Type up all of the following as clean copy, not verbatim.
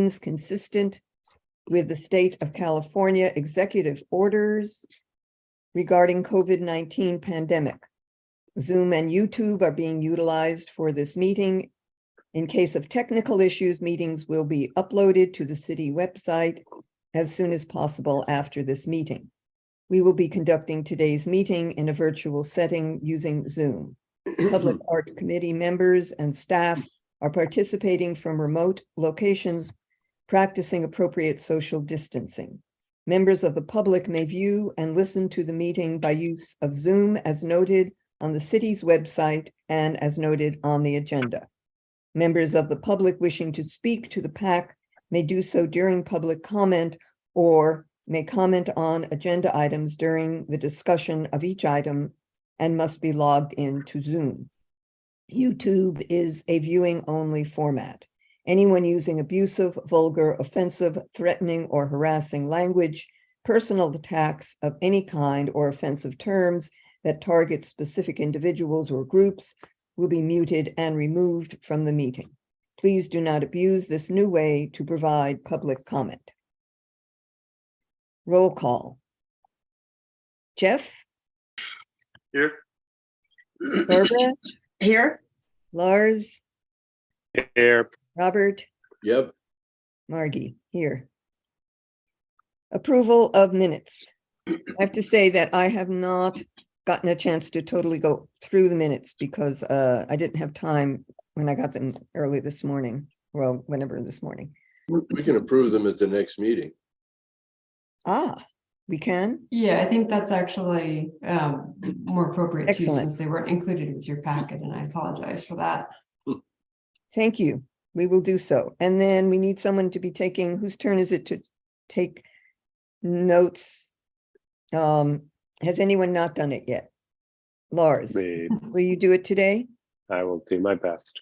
means consistent with the state of California executive orders regarding COVID-19 pandemic. Zoom and YouTube are being utilized for this meeting. In case of technical issues, meetings will be uploaded to the city website as soon as possible after this meeting. We will be conducting today's meeting in a virtual setting using Zoom. Public Art Committee members and staff are participating from remote locations, practicing appropriate social distancing. Members of the public may view and listen to the meeting by use of Zoom as noted on the city's website and as noted on the agenda. Members of the public wishing to speak to the PAC may do so during public comment or may comment on agenda items during the discussion of each item and must be logged into Zoom. YouTube is a viewing only format. Anyone using abusive, vulgar, offensive, threatening, or harassing language, personal attacks of any kind, or offensive terms that target specific individuals or groups will be muted and removed from the meeting. Please do not abuse this new way to provide public comment. Roll call. Jeff? Here. Barbara? Here. Lars? Here. Robert? Yep. Margie, here. Approval of minutes. I have to say that I have not gotten a chance to totally go through the minutes because I didn't have time when I got them early this morning. Well, whenever this morning. We can approve them at the next meeting. Ah, we can? Yeah, I think that's actually more appropriate too, Excellent. since they weren't included with your packet, and I apologize for that. Thank you. We will do so. And then we need someone to be taking, whose turn is it to take notes? Has anyone not done it yet? Lars, Me. will you do it today? I will do my best.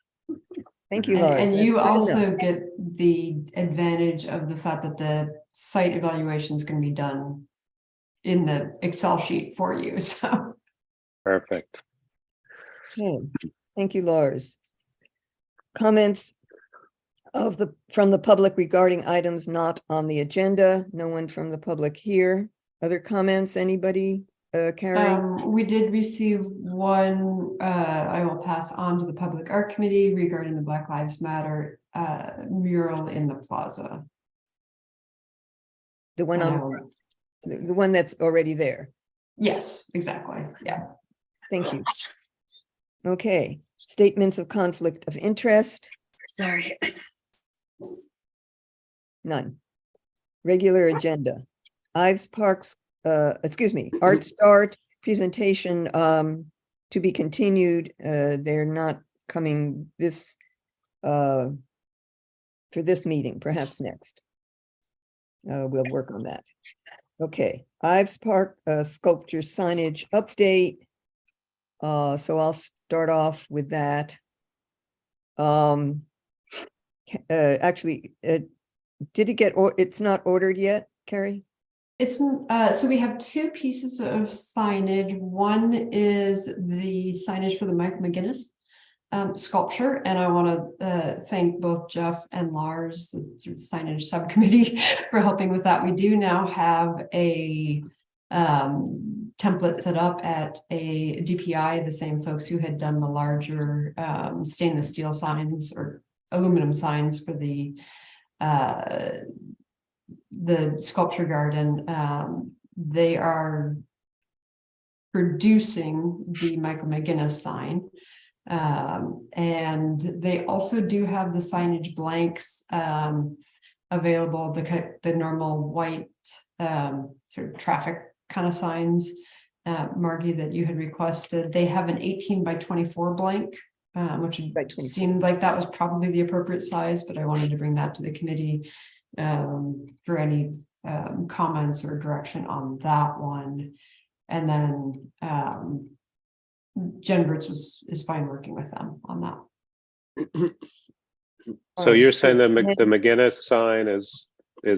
Thank you, Lars. And you That's good also enough. get the advantage of the fact that the site evaluation is going to be done in the Excel sheet for you. So Perfect. Okay. Thank you, Lars. Comments from the public regarding items not on the agenda. No one from the public here. Other comments, anybody? Carrie? we did receive one, I will pass on to the Public Art Committee regarding the Black Lives Matter mural in the plaza. The one And I on, will- the one that's already there. Yes, exactly. Yeah. Thank you. Okay, statements of conflict of interest, Sorry. none. Regular agenda. Ives Parks, Art Start presentation to be continued. They're not coming this for this meeting, perhaps next. We'll work on that. Okay, Ives Park sculpture signage update. So I'll start off with that. Actually, did it get, or it's not ordered yet, Carrie? It's so we have two pieces of signage. One is the signage for the Mike McGinnis sculpture, and I want to thank both Jeff and Lars, the signage subcommittee, for helping with that. We do now have a template set up at a DPI, the same folks who had done the larger stainless steel signs or aluminum signs for the sculpture garden. They are producing the Michael McGinnis sign. And they also do have the signage blanks available, the normal white sort of traffic kind of signs, Margie, that you had requested. They have an 18 by 24 blank, which seemed like that was probably the appropriate size, but I wanted to bring that to the committee for any comments or direction on that one. And then Jen Verts is fine working with them on that. So you're saying the McGinnis sign is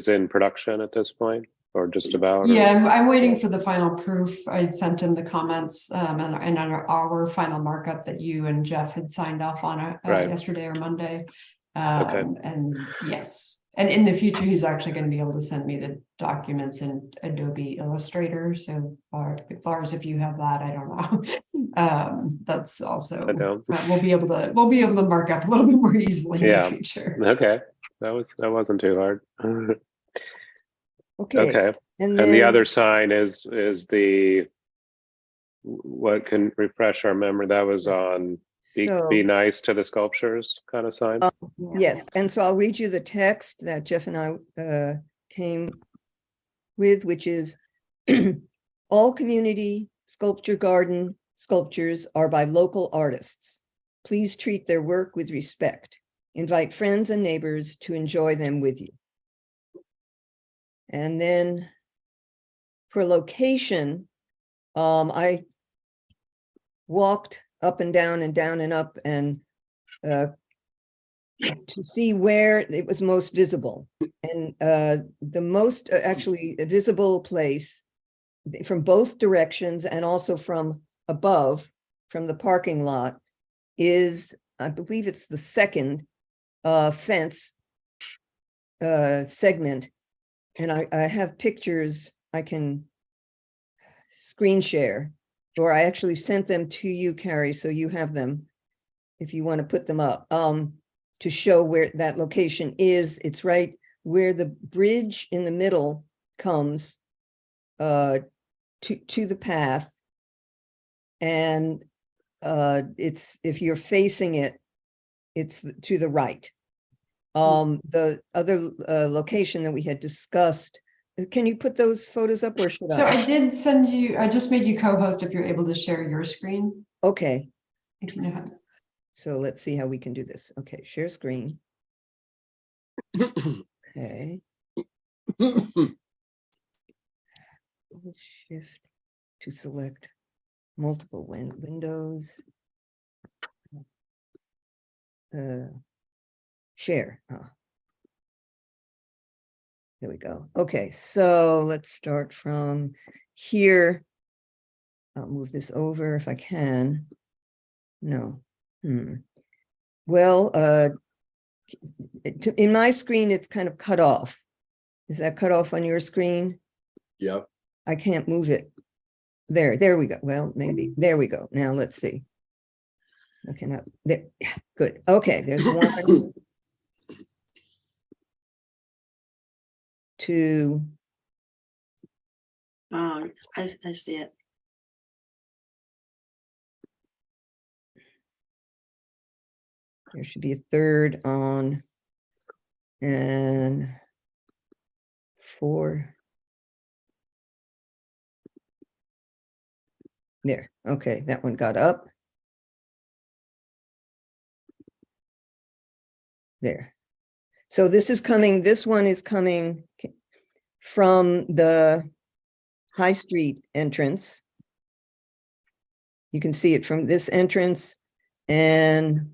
in production at this point, or just about? Yeah, I'm waiting for the final proof. I sent him the comments and our final markup that you and Jeff had signed off on Right. yesterday or Monday. Okay. And yes, And in the future, he's actually going to be able to send me the documents in Adobe Illustrator. So far as if you have that, I don't know. That's also, I don't. we'll be able to mark up a little bit more easily in Yeah. the future. Okay, that wasn't too hard. Okay, Okay, and and the then, other sign is the, what can refresh our memory, that was on be so, nice to the sculptures kind of sign. yes, and so I'll read you the text that Jeff and I came with, which is all community sculpture garden sculptures are by local artists. Please treat their work with respect. Invite friends and neighbors to enjoy them with you. And then for location, I walked up and down and up and to see where it was most visible. And the most actually visible place from both directions and also from above, from the parking lot, is, I believe it's the second fence segment. And I have pictures I can screen share, or I actually sent them to you, Carrie, so you have them if you want to put them up, to show where that location is. It's right where the bridge in the middle comes to the path. And it's, if you're facing it, it's to the right. The other location that we had discussed, can you put those photos up or should So I? I did send you, I just made you co-host if you're able to share your screen. Okay, If you know how. so let's see how we can do this. Okay, share screen. Okay. Shift to select multiple windows. Share. There we go. Okay, so let's start from here. I'll move this over if I can. No. Well, in my screen, it's kind of cut off. Is that cut off on your screen? Yep. I can't move it. There we go. Well, maybe. There we go. Now let's see. Okay, now there. Good. Okay, there's 1, 2. I see it. There should be a third on. And 4. There. Okay, that one got up. There. So this is coming, this one is coming from the High Street entrance. You can see it from this entrance, and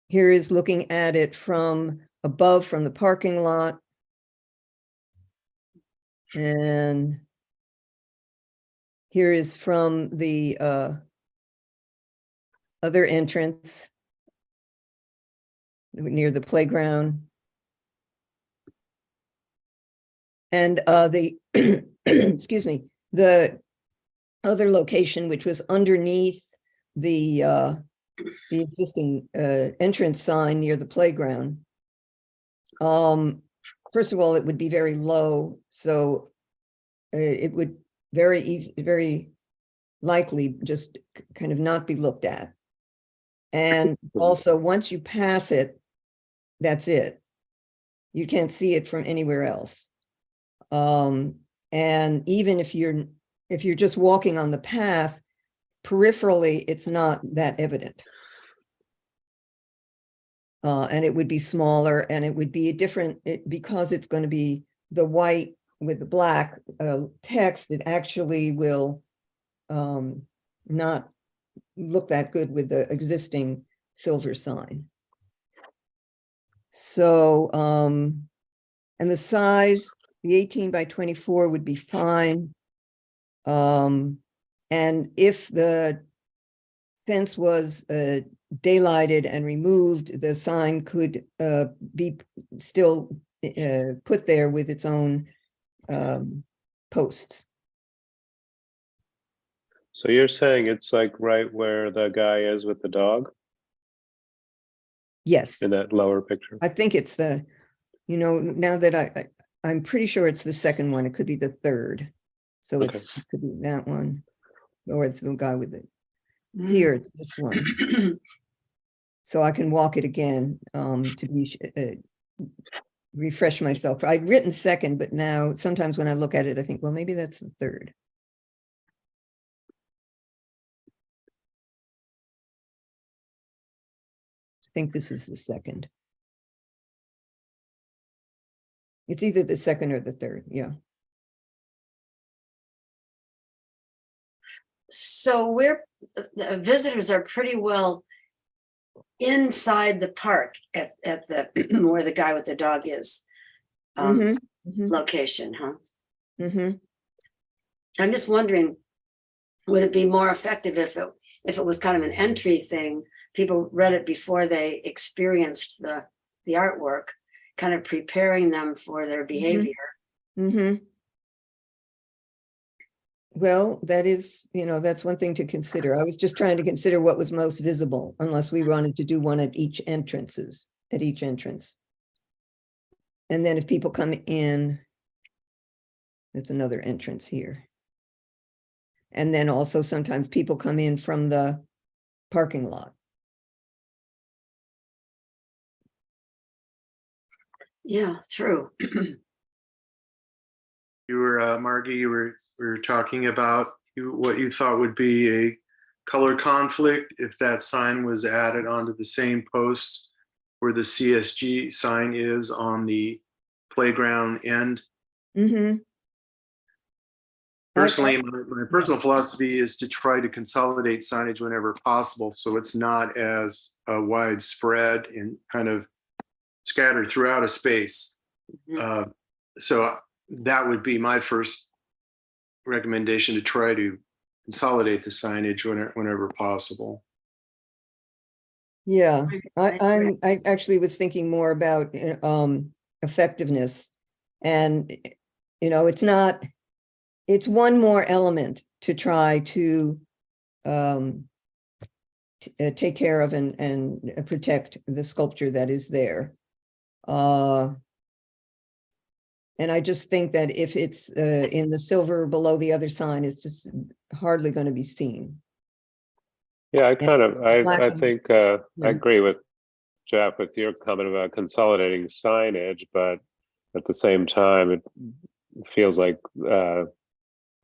here is looking at it from above, from the parking lot. And here is from the other entrance near the playground. And the, excuse me, the other location, which was underneath the existing entrance sign near the playground. First of all, it would be very low, so it would very likely just kind of not be looked at. And also, once you pass it, that's it. You can't see it from anywhere else. And even if you're just walking on the path, peripherally, it's not that evident. And it would be smaller, and it would be a different, because it's going to be the white with the black text, it actually will not look that good with the existing silver sign. So, and the size, the 18 by 24 would be fine. And if the fence was daylighted and removed, the sign could be still put there with its own posts. So you're saying it's like right where the guy is with the dog Yes, in that lower picture? I think it's the, now that I'm pretty sure it's the second one. It could be the third. So Okay. it could be that one, or it's the guy with it. Here, it's this one. So I can walk it again to be refresh myself. I'd written second, but now sometimes when I look at it, I think, well, maybe that's the third. I think this is the second. It's either the second or the third, yeah. So the visitors are pretty well inside the park at the where the guy with the dog is location, huh? I'm just wondering, would it be more effective if it was kind of an entry thing? People read it before they experienced the artwork, kind of preparing them for their behavior. Well, that is, that's one thing to consider. I was just trying to consider what was most visible, unless we wanted to do one at each entrance. And then if people come in, there's another entrance here. And then also sometimes people come in from the parking lot. Yeah, true. You were, Margie, we were talking about what you thought would be a color conflict if that sign was added onto the same post where the CSG sign is on the playground end. Personally, my personal philosophy is to try to consolidate signage whenever possible, so it's not as widespread and kind of scattered throughout a space. So that would be my first recommendation, to try to consolidate the signage whenever possible. Yeah, I actually was thinking more about effectiveness, and it's one more element to try to take care of and protect the sculpture that is there. And I just think that if it's in the silver below the other sign, it's just hardly going to be seen. Yeah, I think I yeah. agree with Jeff with your comment about consolidating signage, but at the same time, it feels like the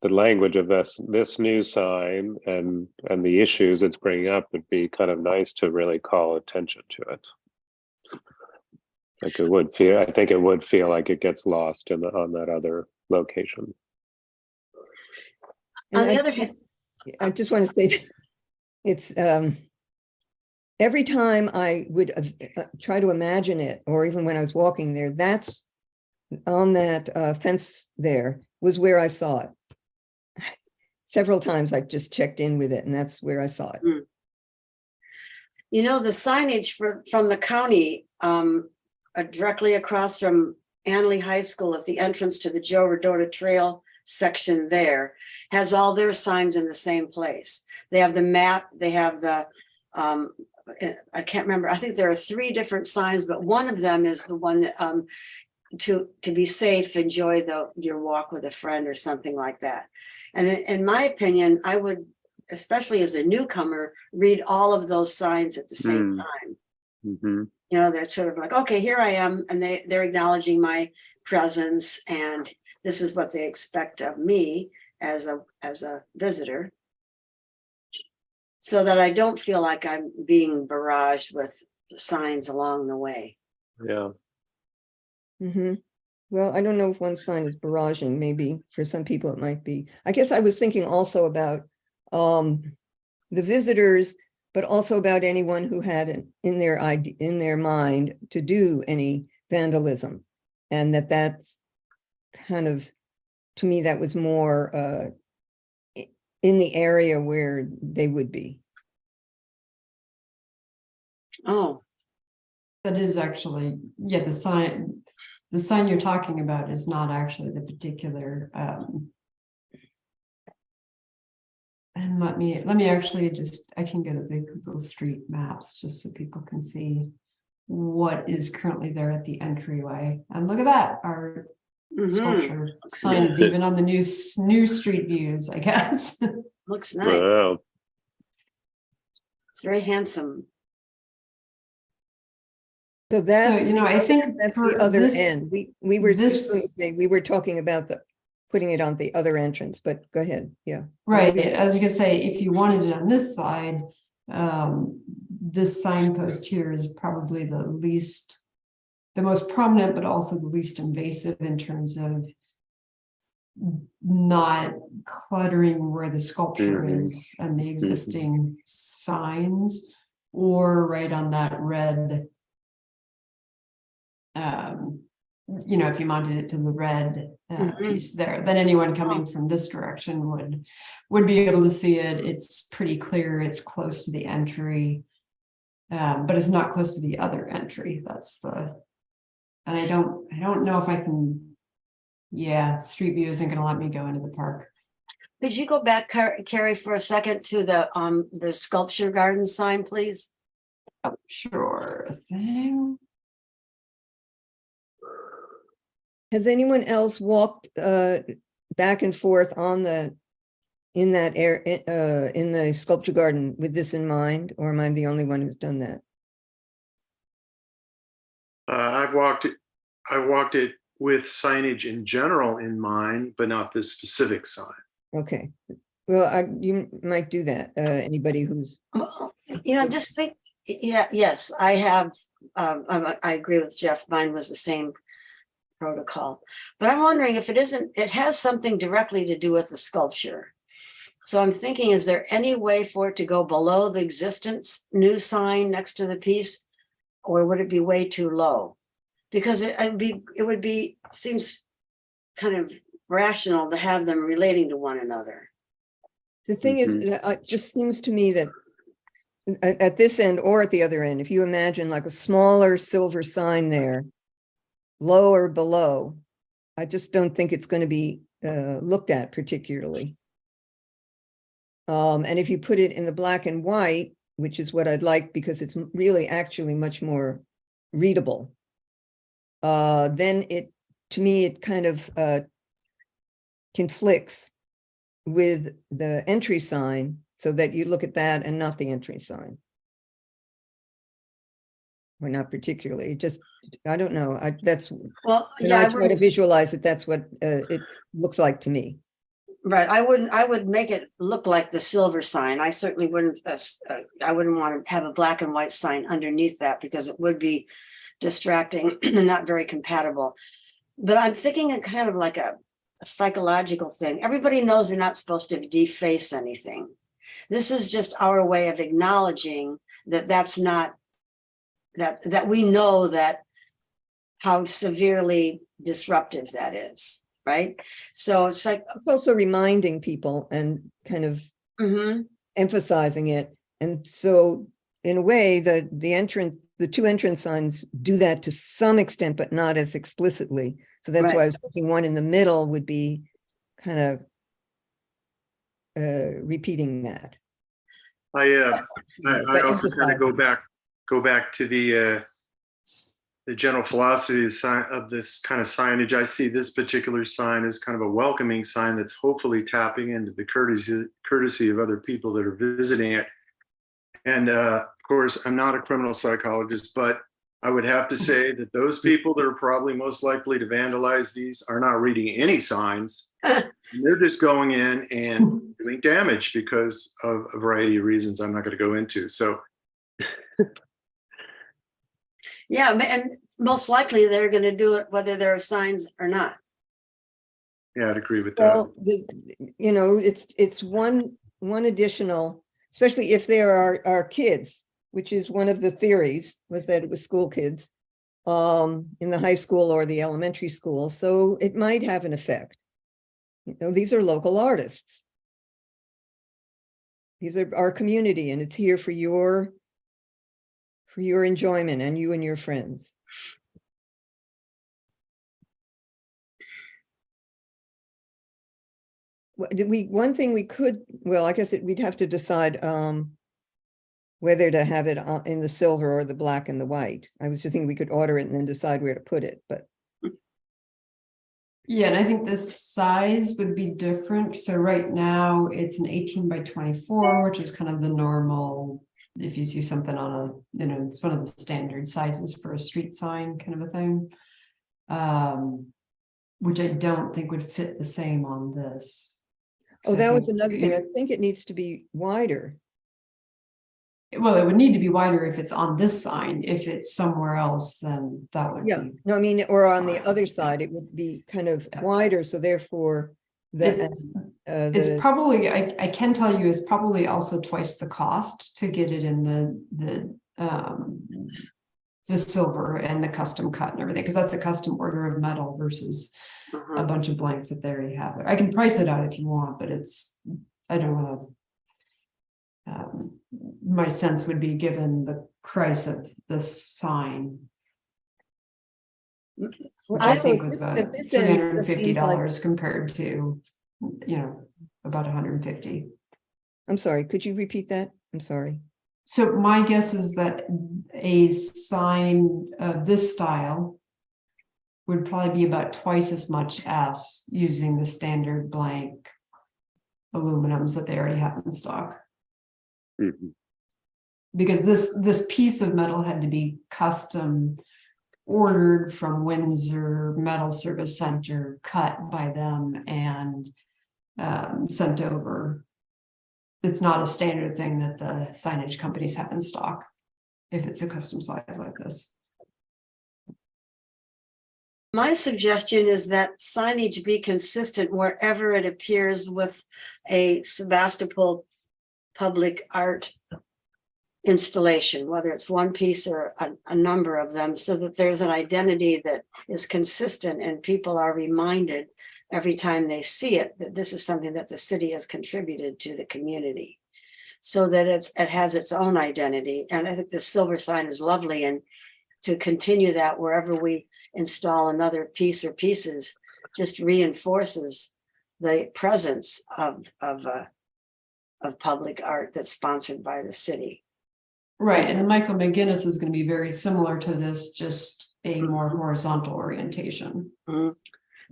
language of this new sign and the issues it's bringing up would be kind of nice to really call attention to it. Like I think it would feel like it gets lost on that other location. On the other hand, I just want to say that it's every time I would try to imagine it, or even when I was walking there, that's on that fence there was where I saw it. Several times I just checked in with it, and that's where I saw it. The signage from the county directly across from Annalee High School at the entrance to the Joe Rodota Trail section there has all their signs in the same place. They have the map, they have the I can't remember, I think there are 3 different signs, but one of them is the one that to be safe, enjoy your walk with a friend or something like that. And in my opinion, I would, especially as a newcomer, read all of those signs at the same time. They're sort of like, okay, here I am, and they're acknowledging my presence, and this is what they expect of me as a visitor, so that I don't feel like I'm being barraged with signs along the way. Yeah. Well, I don't know if one sign is barraging. Maybe for some people it might be. I guess I was thinking also about the visitors, but also about anyone who had in their mind to do any vandalism, and that's kind of, to me, that was more in the area where they would be. Oh, That is actually, yeah, the sign you're talking about is not actually the particular, and let me actually just, I can get a big Google Street Maps just so people can see what is currently there at the entryway. And look at that, our mhm, sculpture sign is even on the new street views, I guess. looks nice. Wow. It's very handsome. So that's, you know, I think that's for the other this- end. We were just going to this- say, we were talking about putting it on the other entrance, but go ahead, yeah. Right, Maybe- as you can say, if you wanted it on this side, this signpost here is probably the most prominent, but also the least invasive in terms of not cluttering where the sculpture Mhm. is and the existing signs, or right on that red. You know, if you mounted it to the red Mhm. piece there, then anyone coming from this direction would be able to see it. It's pretty clear. It's close to the entry, but it's not close to the other entry. And I don't know if I can. Yeah, Street View isn't going to let me go into the park. Could you go back, Carrie, for a second to the sculpture garden sign, please? Oh, sure thing. Has anyone else walked back and forth in the sculpture garden with this in mind, or am I the only one who's done that? I've walked it with signage in general in mind, but not this specific sign. Okay, well, you might do that. Anybody who's, Well, you know, just think, yeah, yes, I have, I agree with Jeff. Mine was the same protocol. But I'm wondering if it has something directly to do with the sculpture. So I'm thinking, is there any way for it to go below the existence new sign next to the piece? Or would it be way too low? Because seems kind of rational to have them relating to one another. the thing is, it just seems to me that at this end or at the other end, if you imagine like a smaller silver sign there, low or below, I just don't think it's going to be looked at particularly. And if you put it in the black and white, which is what I'd like because it's really actually much more readable, then to me, it kind of conflicts with the entry sign so that you look at that and not the entry sign. Or not particularly, just, I don't know, that's, Well, when yeah, I I try to wouldn't, visualize it, that's what it looks like to me. right. I would make it look like the silver sign. I certainly wouldn't, I wouldn't want to have a black and white sign underneath that because it would be distracting and not very compatible. But I'm thinking of kind of like a psychological thing. Everybody knows they're not supposed to deface anything. This is just our way of acknowledging that that's not, that we know that how severely disruptive that is, right? So it's like, It's also reminding people and kind of mhm, emphasizing it. And so in a way, the two entrance signs do that to some extent, but not as explicitly. So that's Right. why I was thinking one in the middle would be kind of repeating that. I but also kind of go back to the general philosophy of this kind of signage. I see this particular sign as kind of a welcoming sign that's hopefully tapping into the courtesy of other people that are visiting it. And of course, I'm not a criminal psychologist, but I would have to say that those people that are probably most likely to vandalize these are not reading any signs. They're just going in and doing damage because of a variety of reasons I'm not going to go into. So yeah, and most likely they're going to do it whether there are signs or not. yeah, I'd agree with that. Well, it's one additional, especially if there are kids, which is one of the theories, was that it was school kids in the high school or the elementary school. So it might have an effect. These are local artists. These are our community, and it's here for your for your enjoyment and you and your friends. One thing we could, well, I guess we'd have to decide whether to have it in the silver or the black and the white. I was just thinking we could order it and then decide where to put it, but Yeah, and I think the size would be different. So right now it's an 18 by 24, which is kind of the normal. If you see something on a, it's one of the standard sizes for a street sign kind of a thing. Which I don't think would fit the same on this. oh, I that was think another thing. I it- think it needs to be wider. Well, it would need to be wider if it's on this sign. If it's somewhere else, then that would Yeah, be. no, I mean, or on the fine. other side, it would be kind of Yeah. wider, so therefore the, It's the, probably, I can tell you, it's probably also twice the cost to get it in the silver and the custom cut and everything, because that's a custom order of metal versus a Mhm. bunch of blanks that they already have. I can price it out if you want, but I don't want to. My sense would be, given the price of the sign, which I also think at was this- about at this end, it just seems like- $350 compared to, about 150. I'm sorry, could you repeat that? I'm sorry. So my guess is that a sign of this style would probably be about twice as much as using the standard blank aluminums that they already have in stock. Mhm. Because this piece of metal had to be custom ordered from Windsor Metal Service Center, cut by them and sent over. It's not a standard thing that the signage companies have in stock if it's a custom size like this. My suggestion is that signage be consistent wherever it appears with a Sebastopol public art installation, whether it's one piece or a number of them, so that there's an identity that is consistent and people are reminded every time they see it that this is something that the city has contributed to the community, so that it has its own identity. And I think the silver sign is lovely, and to continue that wherever we install another piece or pieces just reinforces the presence of public art that's sponsored by the city. Right, and Michael McGinnis is going to be very similar to this, just a more horizontal orientation. Mhm.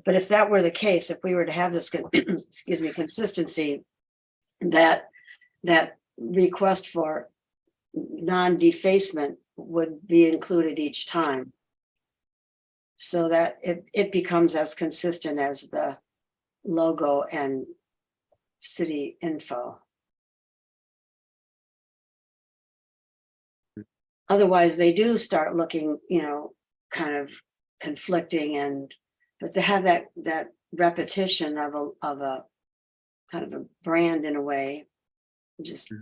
But if that were the case, if we were to have this, excuse me, consistency, that request for non-defacement would be included each time, so that it becomes as consistent as the logo and city info. Otherwise, they do start looking, kind of conflicting, but to have that repetition of a kind of a brand in a way, just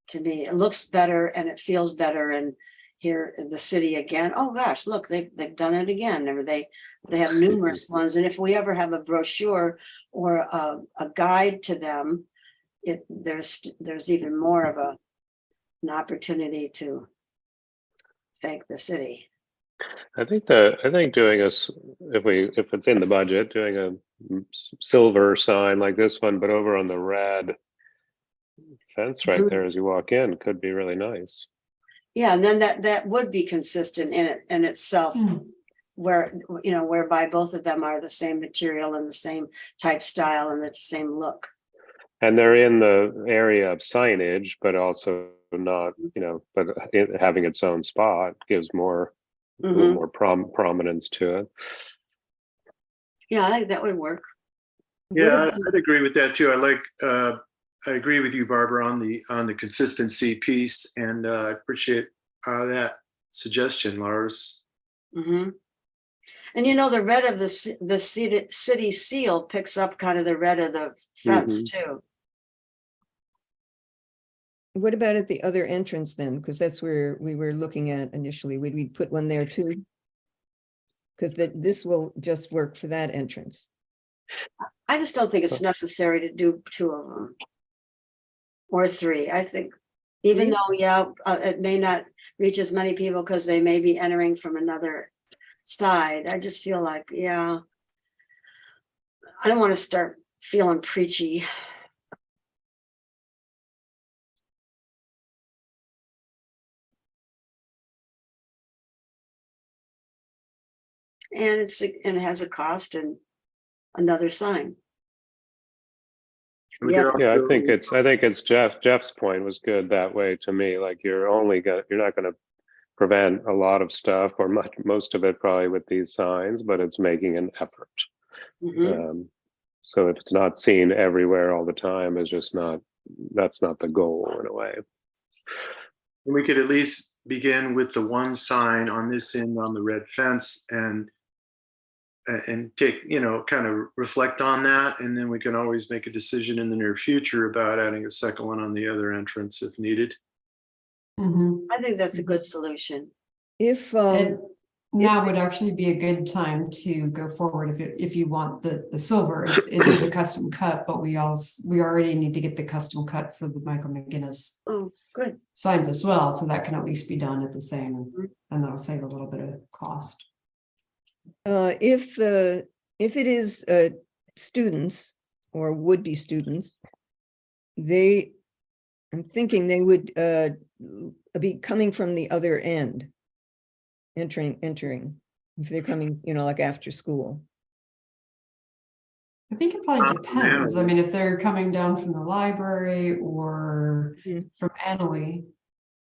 to me, it looks better and it feels better. And here in the city again, oh gosh, look, they've done it again. Or they have numerous ones. And if we ever have a brochure or a guide to them, there's even more of an opportunity to thank the city. I think doing if it's in the budget, doing a silver sign like this one, but over on the red fence right there as you walk in, could be really nice. Yeah, and then that would be consistent in itself, whereby both of them are the same material and the same type style and the same look. And they're in the area of signage, but also not, but having its own spot gives a little more prominence to it. Yeah, I think that would work. Yeah, I'd agree with that too. I agree with you, Barbara, on the consistency piece, and I appreciate that suggestion, Lars. Mm-hmm. And the red of the city seal picks up kind of the red of the fence too. What about at the other entrance then? Because that's where we were looking at initially. Would we put one there too? Because this will just work for that entrance. I just don't think it's necessary to do two of them or three. I think, Even Please? though, yeah, it may not reach as many people because they may be entering from another side. I just feel like, yeah. I don't want to start feeling preachy. And it has a cost and another sign. We Yeah. could Yeah, also- I think it's Jeff's point was good that way to me. Like you're not gonna prevent a lot of stuff or most of it probably with these signs, but it's making an effort. Mhm. So if it's not seen everywhere all the time, that's not the goal in a way. We could at least begin with the one sign on this end on the red fence and take, kind of reflect on that. And then we can always make a decision in the near future about adding a second one on the other entrance if needed. Mhm. I think that's a good solution. If, And now if- would actually be a good time to go forward if you want the silver. It is a custom cut, but we already need to get the custom cut for the Michael McGinnis Oh, good. signs as well, so that can at least be done at the same, and that'll save a little bit of cost. if it is students or would-be students, I'm thinking they would be coming from the other end, entering, if they're coming, like after school. I think it probably Yeah. depends. I mean, if they're coming down from the library or Mm. from Annalee,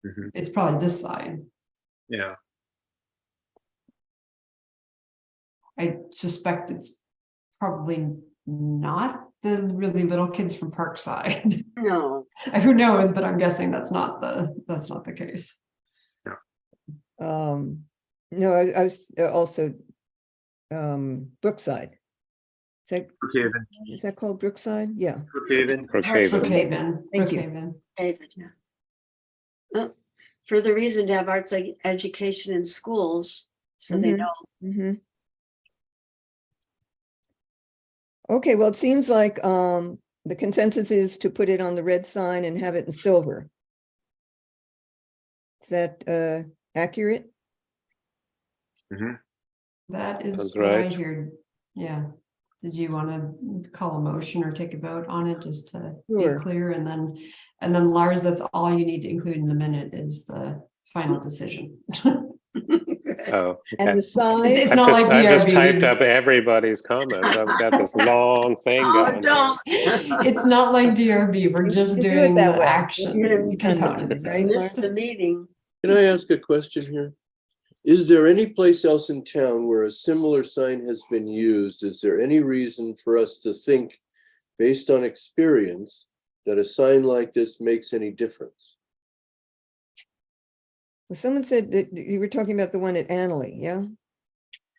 Mhm. it's probably this side. Yeah. I suspect it's probably not the really little kids from Parkside. No, Who knows, but I'm guessing that's not the case. No, I was also Brookside. Brookhaven. Is that called Brookside? Yeah. Brookhaven. Brookhaven. Brookhaven, Thank you. Brookhaven. David, yeah. For the reason to have arts education in schools, so they Mhm. know. Mhm. Okay, well, it seems like the consensus is to put it on the red sign and have it in silver. Is that accurate? Mhm. That is Sounds what I right. heard. Yeah. Did you want to call a motion or take a vote on it just to be Sure. clear? And then Lars, that's all you need to include in the minute is the final decision. Oh, And okay. the sign, It's I've not like I've just DRB. typed up everybody's comments. I've got this long thing Oh, going. here. don't. It's not like DRB. We're just You do it doing that the way. action You're gonna be done with it, components. right? Missed the meeting. Can I ask a question here? Is there any place else in town where a similar sign has been used? Is there any reason for us to think, based on experience, that a sign like this makes any difference? Well, someone said that you were talking about the one at Annalee, yeah?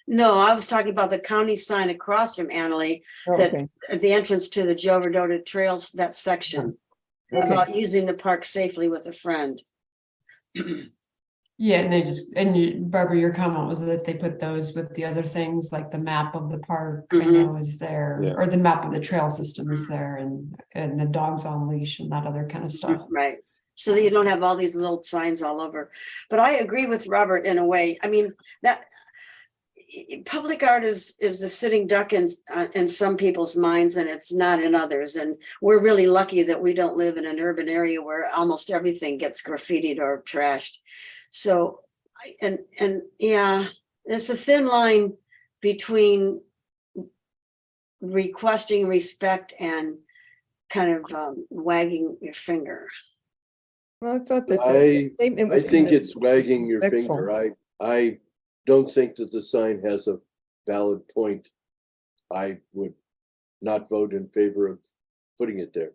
No, I was talking about the county sign across from Annalee, Oh, That- okay, at the entrance to the Joe Rodota Trails, that section. Okay. About using the park safely with a friend. Yeah, and Barbara, your comment was that they put those with the other things like the map of the park, I Mhm. know is there, Yeah. or the map of the trail system is there and the dogs on leash and that other kind of stuff. Right, so that you don't have all these little signs all over. But I agree with Robert in a way. I mean, that public art is the sitting duck in some people's minds and it's not in others. And we're really lucky that we don't live in an urban area where almost everything gets graffitied or trashed. So, and yeah, it's a thin line between requesting respect and kind of wagging your finger. well, I thought that I the statement was think kinda it's wagging your respectful. finger. I don't think that the sign has a valid point. I would not vote in favor of putting it there.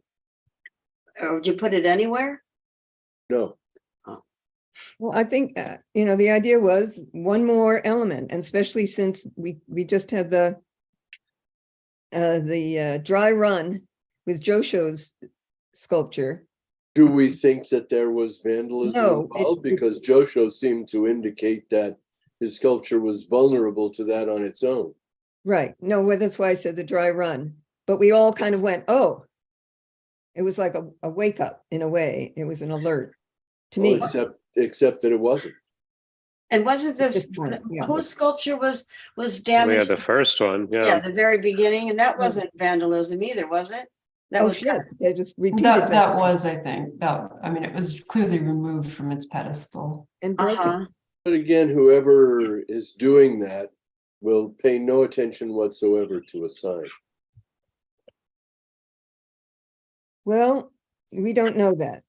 Or would you put it anywhere? No. Well, I think, the idea was one more element, and especially since we just had the dry run with Josho's sculpture. Do we think that there was vandalism No, involved? Because Josho seemed to indicate that his sculpture was vulnerable to that on its own. Right, no, well, that's why I said the dry run, but we all kind of went, oh. It was like a wake up in a way, it was an alert. to Well, me. except that it wasn't. And wasn't At this, this point, yeah. whose sculpture was We had damaged? the first one, Yeah, yeah. the very beginning, and that Yeah. wasn't vandalism either, was it? That Oh, was shit, kind of, they just repeated That that was, I think, I mean, it was clearly removed from its pedestal. and broken. uh-huh. But again, whoever is doing that will pay no attention whatsoever to a sign. Well, we don't know that.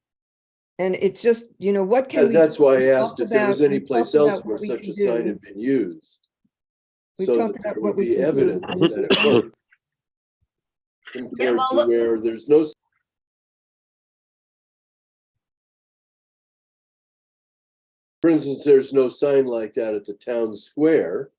And it's just, what can we? That's why I we asked talked if there was about- any we place talked about else where what we such can a sign do. had been used. We So talked that about there what would we be can do, evidence and this that is it what- worked. Compared well, to look- where there's no. For instance, there's no sign like that at the town square.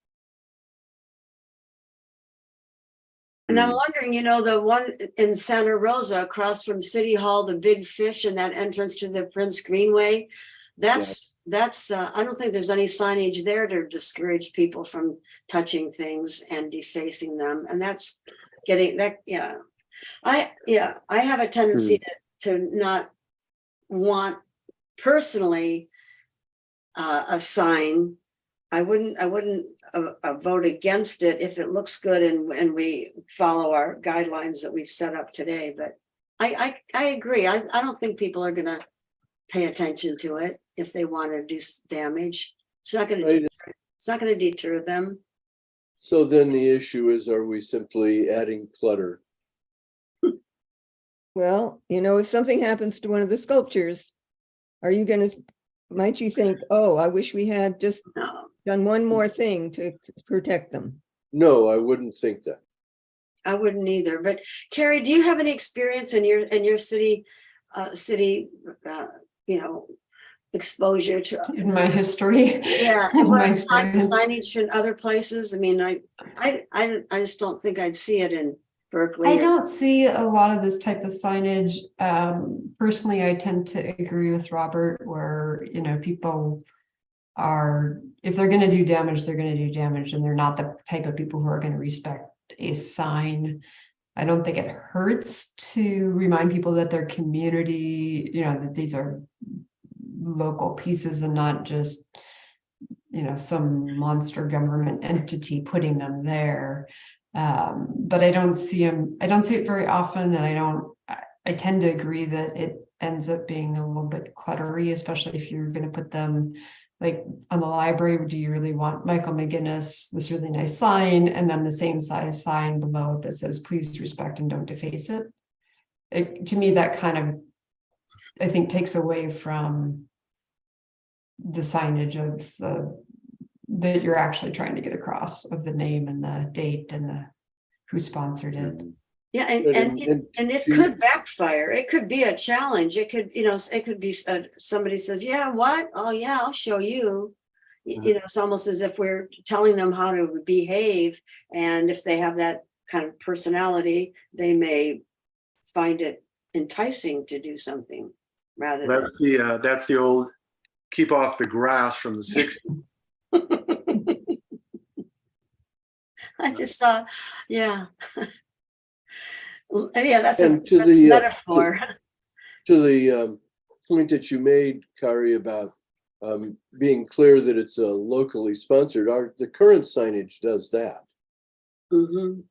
And I'm wondering, the one in Santa Rosa across from City Hall, the big fish and that entrance to the Prince Greenway. That's, I don't think there's any signage there to discourage people from touching things and defacing them. And that's getting that, yeah. I have a tendency to not want personally a sign. I wouldn't vote against it if it looks good and we follow our guidelines that we've set up today. But I agree. I don't think people are gonna pay attention to it if they want to do damage. It's not gonna Right. it's not gonna deter them. So then the issue is, are we simply adding clutter? Well, if something happens to one of the sculptures, might you think, oh, I wish we had just No, done one more thing to protect them? No, I wouldn't think that. I wouldn't either. But Carrie, do you have any experience in your city, exposure to? In my history. Yeah, in my well, experience. signage in other places. I mean, I just don't think I'd see it in Berkeley. I or- don't see a lot of this type of signage. Personally, I tend to agree with Robert where, people are, if they're gonna do damage, they're gonna do damage, and they're not the type of people who are gonna respect a sign. I don't think it hurts to remind people that their community, that these are local pieces and not just, some monster government entity putting them there. But I don't see it very often, and I tend to agree that it ends up being a little bit cluttery, especially if you're gonna put them like on the library. Do you really want Michael McGinnis, this really nice sign, and then the same size sign below it that says, please respect and don't deface it? To me, that kind of, I think, takes away from the signage of that you're actually trying to get across, of the name and the date and who sponsored it. Yeah, But and it to- could backfire. It could be a challenge. It could, it could be somebody says, yeah, what? Oh, yeah, I'll show you. It's almost as if we're telling them how to behave. And if they have that kind of personality, they may find it enticing to do something rather than. That's the old keep off the grass from the 60s. I just saw, yeah. Yeah, that's a And to that's the, metaphor. To the point that you made, Kari, about being clear that it's locally sponsored, the current signage does that. Mhm.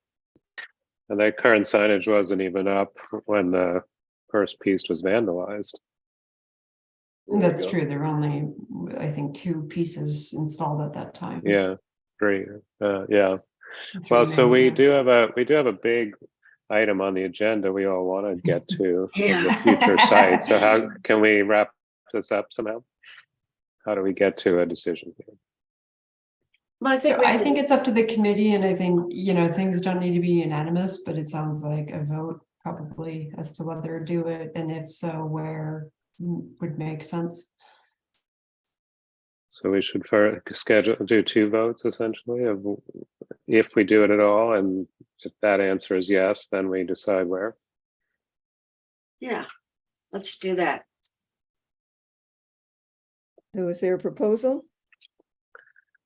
And that current signage wasn't even up when the first piece was vandalized. There you That's go. true. There were only, I think, 2 pieces installed at that time. Yeah, great. Yeah. Three Well, so we maybe. do have a big item on the agenda we all want to get to Yeah. the future site. So how can we wrap this up somehow? How do we get to a decision here? Well, I think, So I think it's up to the committee, and I think, things don't need to be unanimous, but it sounds like a vote probably as to whether to do it, and if so, where would make sense. So we should do 2 votes essentially of if we do it at all, and if that answer is yes, then we decide where. yeah, let's do that. So is there a proposal?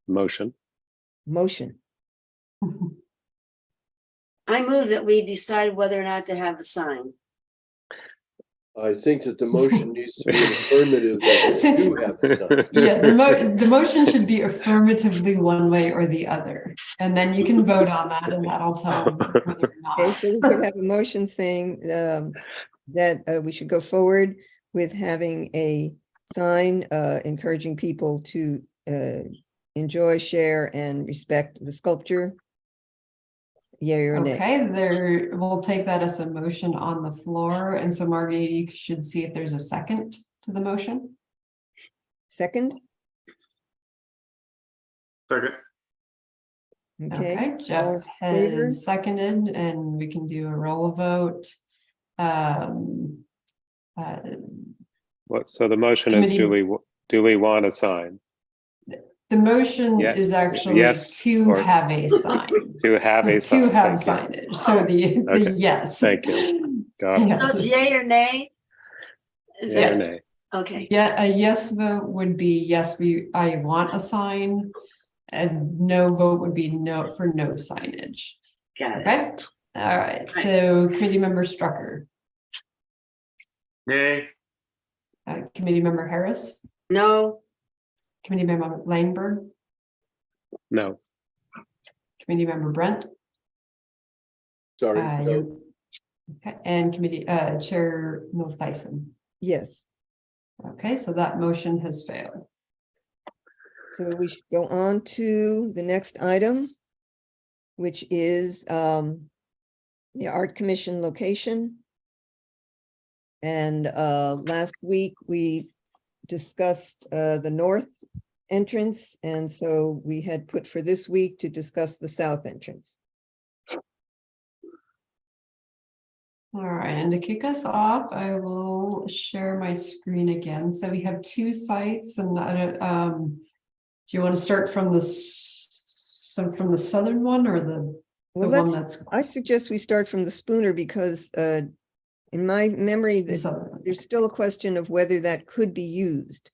Motion. Motion. I move that we decide whether or not to have a sign. I think that the motion needs to be an affirmative that we do have a sign. Yeah, the motion should be affirmatively one way or the other, and then you can vote on that, and that'll tell whether or Okay, not. so we could have a motion saying that we should go forward with having a sign encouraging people to enjoy, share, and respect the sculpture. Yea or nay? Okay, we'll take that as a motion on the floor, and so Margie, you should see if there's a second to the motion. Second? Second. Okay. Okay, all Jeff in favor? has seconded, and we can do a roll vote. What, so the motion is, Committee- do we want a sign? The motion Yeah, is actually yes, to or- have a sign. To have a sign? To have Thank you. signage, so the Okay, yes. thank you. Got it. Yes. So it's yay or nay? Is Yea or Yes. nay? Okay, Yeah, a yes vote would be yes, I want a sign. And no vote would be no for no signage. got it. Okay, all right, so committee member Strucker, Nay. committee member Harris, No, committee member Langberg, No, committee member Brent. Sorry, uh, no. you- Okay, and committee, Chair Mills Dyson. Yes, Okay, so that motion has failed. so we should go on to the next item, which is the Art Commission location. And last week, we discussed the north entrance, and so we had put for this week to discuss the south entrance. All right, and to kick us off, I will share my screen again. So we have two sites, and do you want to start from the southern one or the Well, one let's, that's I suggest we start from the Spooner because in my memory, the southern one? there's still a question of whether that could be used.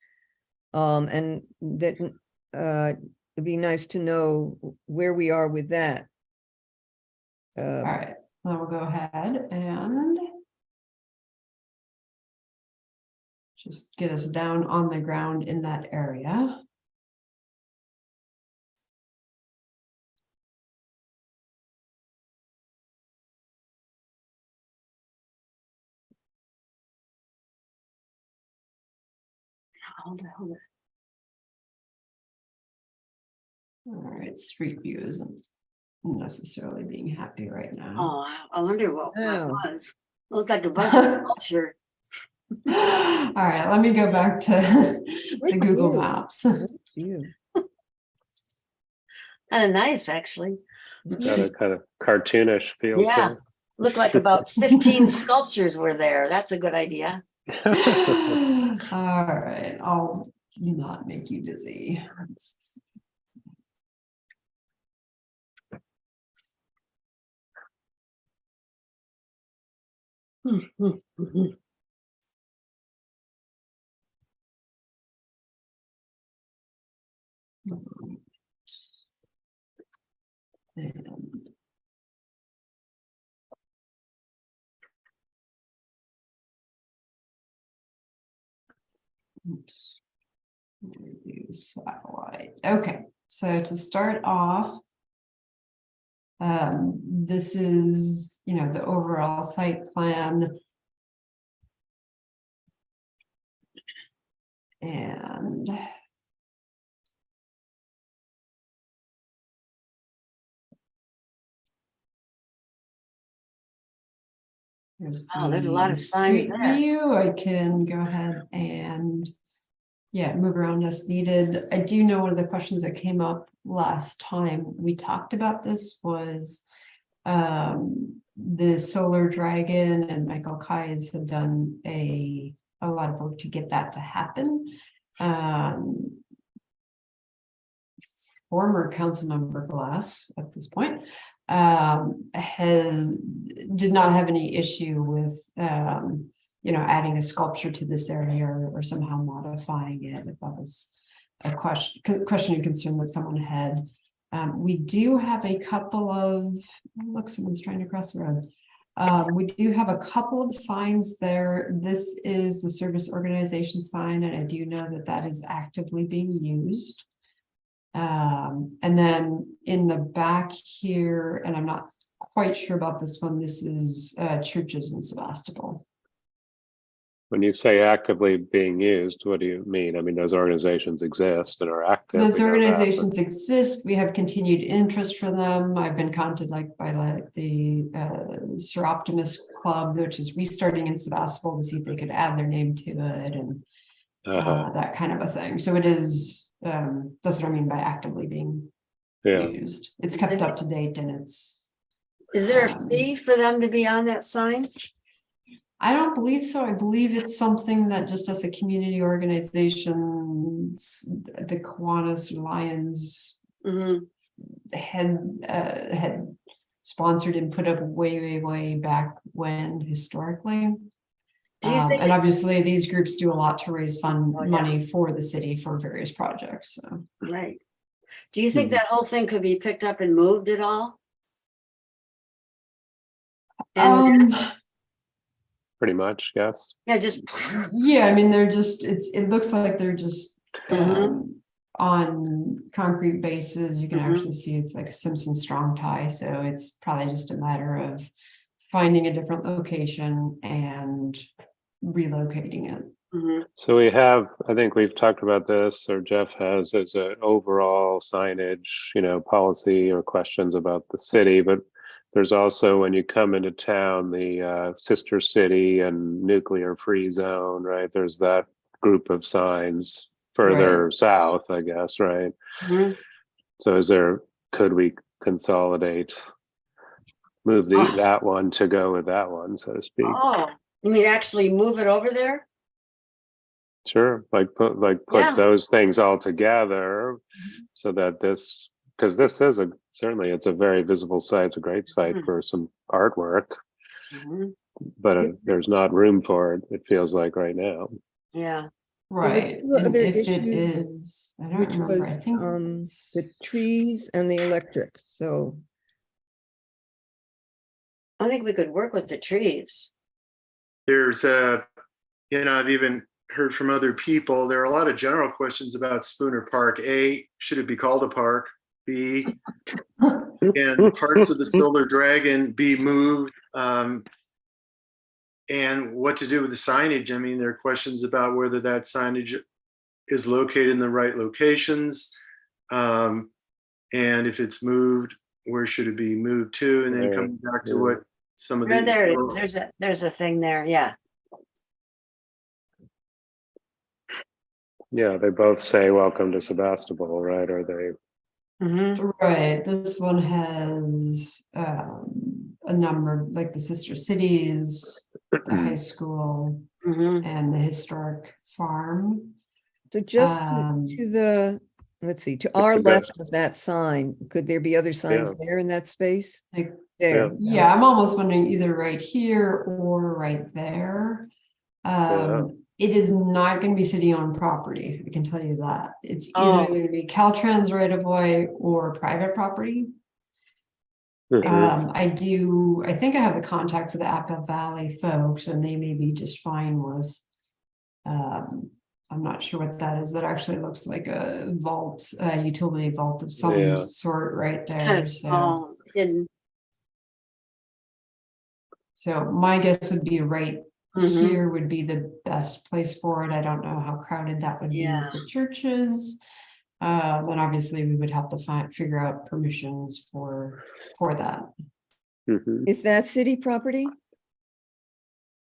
And that it'd be nice to know where we are with that. All right, then we'll go ahead and just get us down on the ground in that area. hold on. All right, street view isn't necessarily being happy right now. Oh, I wonder what that Oh. was. Looked like a bunch of sculpture. All right, let me go back to the Good Google view. Maps. You. Kind of nice, actually. it's got a kind of cartoonish feel. to Yeah. Looked like about 15 sculptures were there. That's a good idea. it. All right, I'll not make you dizzy. And oops. Review satellite. Okay, so to start off, this is, the overall site plan. And there's Oh, there's a lot of the signs street there. view. I can go ahead and move around as needed. I do know one of the questions that came up last time we talked about this was the Solar Dragon, and Michael Kais have done a lot of work to get that to happen. Former council member Glass at this point did not have any issue with adding a sculpture to this area or somehow modifying it, if that was a question and concern that someone had. We do have a couple of, look, someone's trying to cross the road. We do have a couple of signs there. This is the service organization sign, and I do know that that is actively being used. And then in the back here, and I'm not quite sure about this one, this is churches in Sebastopol. When you say actively being used, what do you mean? I mean, those organizations exist and are active. Those we know that, but- organizations exist. We have continued interest for them. I've been contacted by the Sir Optimus Club, which is restarting in Sebastopol, to see if they could add their name to it and that kind of a thing. So it is, that's what I mean by actively being Yeah, used. It's kept up to date and it's. Is there a fee for them to be on that sign? I don't believe so. I believe it's something that just as a community organization, the Kiwanis Lions Mhm. had sponsored and put up way back when historically. Do you think, And obviously these groups do a lot to raise fund Oh, yeah. money for the city for various projects, so. right? Do you think Mhm. that whole thing could be picked up and moved at all? And pretty much, yes. yeah, just, Yeah, I mean, they're just, it looks like they're just Mhm. on concrete bases. You can Mhm. actually see it's like a Simpson strong tie, so it's probably just a matter of finding a different location and relocating it. Mhm. So we have, I think we've talked about this, or Jeff has, as an overall signage, policy or questions about the city, but there's also, when you come into town, the sister city and nuclear free zone, right? There's that group of signs further south, I guess, right? Mhm. So could we consolidate, move that one to go with that one, so to speak? Oh, you mean actually move it over there? Sure, put Yeah. those things all together so that because this is certainly it's a very visible site, it's a great site Mhm. for some artwork, Mhm. but there's not room for it, it feels like right now. Yeah, Right, two and other if it issues, is, I don't which remember, was I think. the trees and the electric, so. I think we could work with the trees. There's I've even heard from other people, there are a lot of general questions about Spooner Park. A, should it be called a park? B, can parts of the Solar Dragon be moved? And what to do with the signage. I mean, there are questions about whether that signage is located in the right locations. And if it's moved, where should it be moved to? And then Right, coming back to yeah. what some of There it the, is. There's a thing there. Yeah. Yeah, they both say welcome to Sebastopol, right? Or they Mhm. Right, this one has a number, like the sister cities, the high school, Mhm. and the historic farm. So just Um, to the, let's see, to our the best. left of that sign, could there be other signs Yeah. there in that space? Like, There. Yeah, I'm almost wondering either right here or right there. Yeah. It is not going to be city-owned property, I can tell you that. It's either Oh. going to be Caltrans right-of-way or private property. Mhm. I think I have the contact for the Apple Valley folks, and they may be just fine with. I'm not sure what that is. That actually looks like a vault, utility vault of some Yeah. sort right It's there. kind of so- small, hidden. So my guess would be right Mhm. here would be the best place for it. I don't know how crowded that would be Yeah. with the churches. And obviously we would have to figure out permissions for that. Mhm. Is that city property?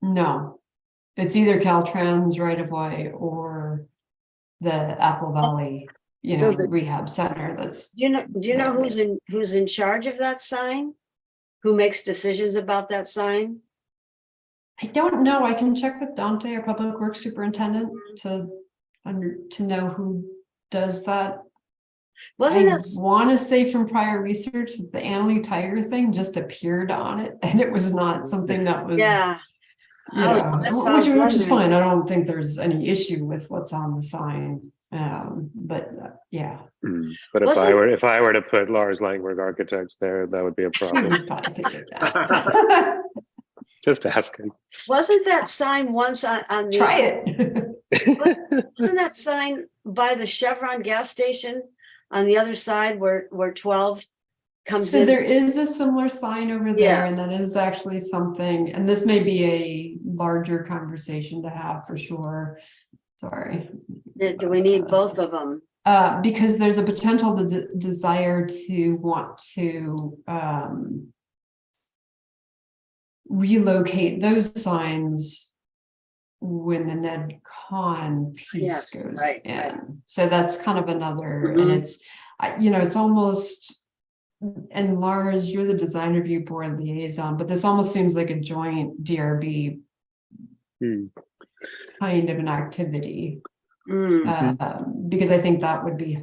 No, it's either Caltrans right of way or the Apple Valley, So the- rehab center. That's Do you know who's in charge of that sign? Who makes decisions about that sign? I don't know. I can check with Dante, our public works superintendent, to know who does that. Wasn't I it? want to say from prior research that the Annalee Tiger thing just appeared on it, and it was not something that was. Yeah. You I was- know, that's what I was which is wondering. fine. I don't think there's any issue with what's on the sign. But yeah. But if Wasn't- I were to put Lars Langberg Architects there, that would be a we problem. would probably take it down. Just asking. Wasn't that sign once on the? Try it. Wasn't that sign by the Chevron gas station on the other side where 12 comes So in? there is a similar sign over Yeah. there, and that is actually something, and this may be a larger conversation to have for sure. Sorry. Do we need both of them? Because there's a potential desire to want to relocate those signs when the Ned Con piece Yes, goes right. in. So that's kind of another, and Mhm. it's, it's almost, and Lars, you're the design review board liaison, but this almost seems like a joint DRB Hmm. kind of an activity. Mm, Because I think that would be,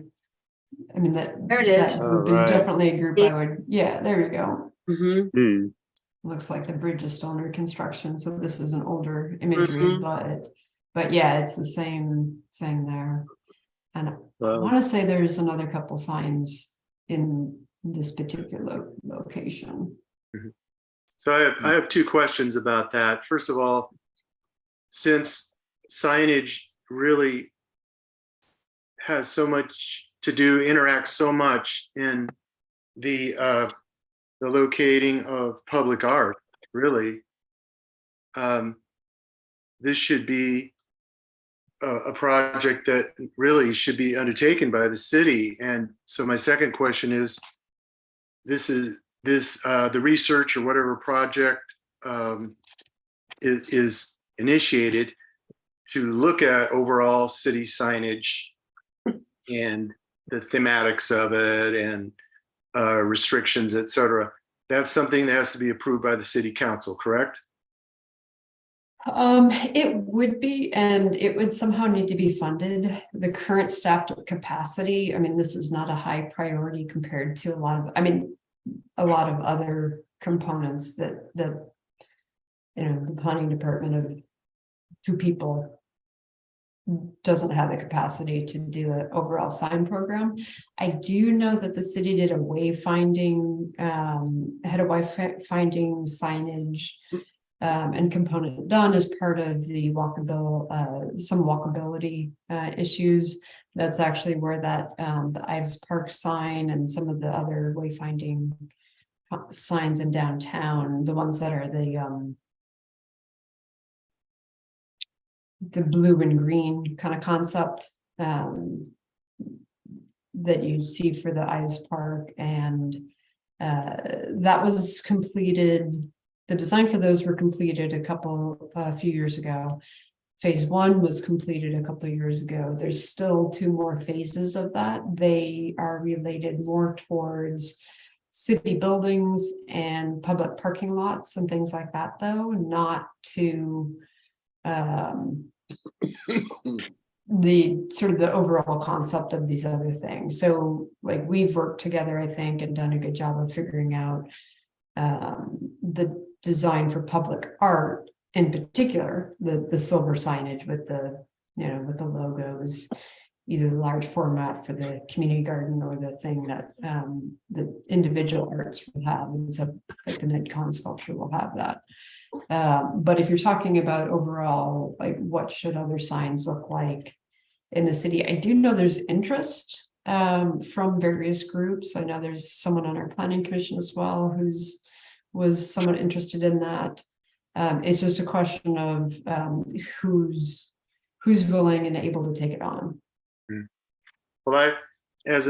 I mean, that. There it is. That group Oh, is right. definitely a group See? I would, yeah, there you go. mhm. Hmm. Looks like the bridge is still under construction, so this is an older imagery, Mhm. but yeah, it's the same thing there. And I Well, want to say there's another couple signs in this particular location. So I have two questions about that. First of all, since signage really has so much to do, interacts so much in the locating of public art, really, this should be a project that really should be undertaken by the city. And so my second question is, the research or whatever project is initiated to look at overall city signage and the thematics of it and restrictions, et cetera. That's something that has to be approved by the city council, correct? It would be, and it would somehow need to be funded. The current staffed capacity, I mean, this is not a high priority compared to a lot of other components that the planning department of 2 people doesn't have the capacity to do an overall sign program. I do know that the city did a wayfinding, had a wayfinding signage and component done as part of the some walkability issues. That's actually where that the Ives Park sign and some of the other wayfinding signs in downtown, the ones that are the blue and green kind of concept that you see for the Ives Park, and that was completed. The design for those were completed a few years ago. Phase 1 was completed a couple of years ago. There's still 2 more phases of that. They are related more towards city buildings and public parking lots and things like that, though, not to the sort of the overall concept of these other things. So like we've worked together, I think, and done a good job of figuring out the design for public art, in particular, the silver signage with the logos, either large format for the community garden or the thing that the individual arts will have. And so like the NetCon sculpture will have that. But if you're talking about overall, like what should other signs look like in the city, I do know there's interest from various groups. I know there's someone on our planning commission as well was somewhat interested in that. It's just a question of who's willing and able to take it on. Well, as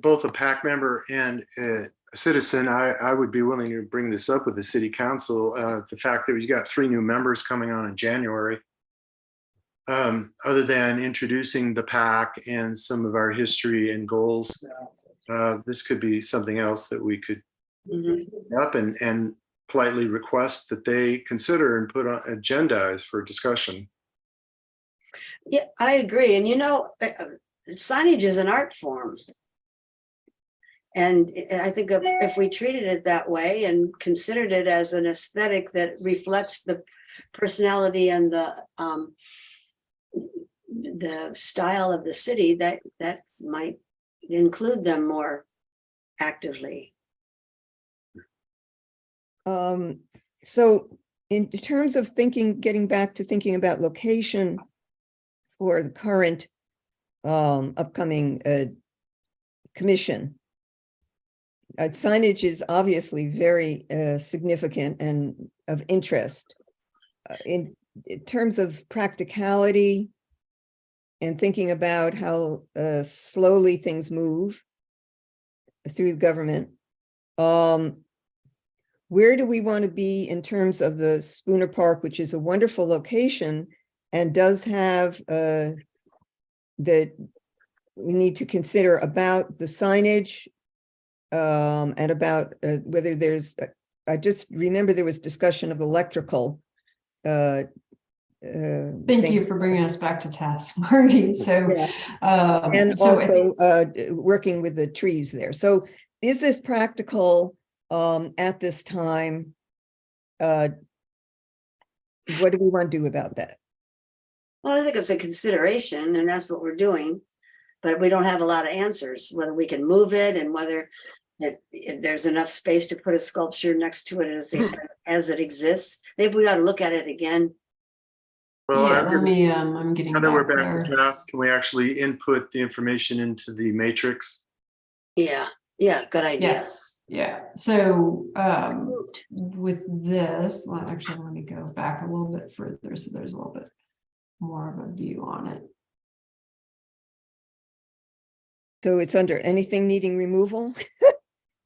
both a PAC member and a citizen, I would be willing to bring this up with the city council. The fact that we got 3 new members coming on in January, other than introducing the PAC and some of our history and goals, this could be something else that we could up and politely request that they consider and put on agendas for discussion. Yeah, I agree. And signage is an art form. And I think if we treated it that way and considered it as an aesthetic that reflects the personality and the style of the city, that might include them more actively. So in terms of thinking, getting back to thinking about location for the current upcoming commission. Signage is obviously very significant and of interest. In terms of practicality and thinking about how slowly things move through the government, where do we want to be in terms of the Spooner Park, which is a wonderful location and does have that we need to consider about the signage and about whether there's, I just remember there was discussion of electrical. Thank things. you for bringing us back to task, Marty. So, Yeah. And so I think- also working with the trees there. So is this practical at this time? What do we want to do about that? Well, I think it's a consideration and that's what we're doing. But we don't have a lot of answers, whether we can move it and whether if there's enough space to put a sculpture next to it as it exists. Maybe we ought to look at it again. Well, yeah, let me, I'm getting now that we're back back there. to task, can we actually input the information into the matrix? Yeah, good idea. Yes, yeah. So, Moved. with this, well, actually, let me go back a little bit further, so there's a little bit more of a view on it. So it's under anything needing removal?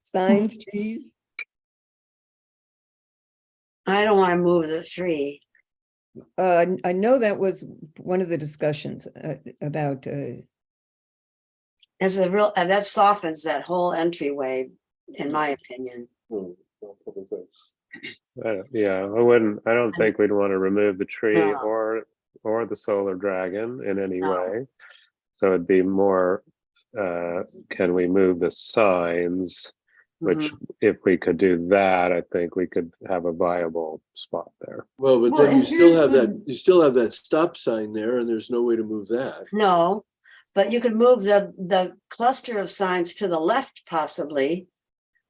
Signs, trees? I don't want to move the tree. I know that was one of the discussions about, As a real, that softens that whole entryway, in my opinion. Yeah, I don't think we'd want to remove the tree No. or the solar dragon in any No. way. So it'd be more, can we move the signs? Which, Mhm. if we could do that, I think we could have a viable spot there. Well, but Well, then you and still here's have the- you still have that stop sign there and there's no way to move that. No, but you could move the cluster of signs to the left possibly.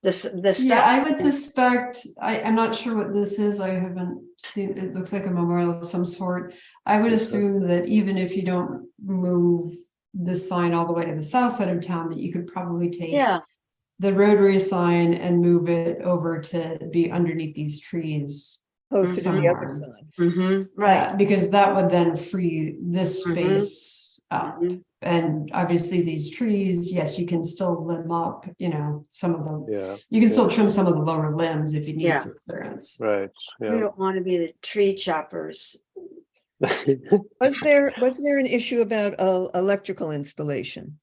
The Yeah, I stop. would suspect, I'm not sure what this is. I haven't seen, it looks like a memorial of some sort. I would Okay. assume that even if you don't move the sign all the way to the south side of town, that you could probably take Yeah, the Rotary sign and move it over to be underneath these trees. posted to the other Somewhere. side. right. Because that would then free this Mhm. space up. Mhm. And obviously these trees, yes, you can still limb up, some of them. Yeah, You can still Yeah. trim some of the lower limbs if you need Yeah. for clearance. right, We yeah. don't want to be the tree choppers. Was there an issue about electrical installation?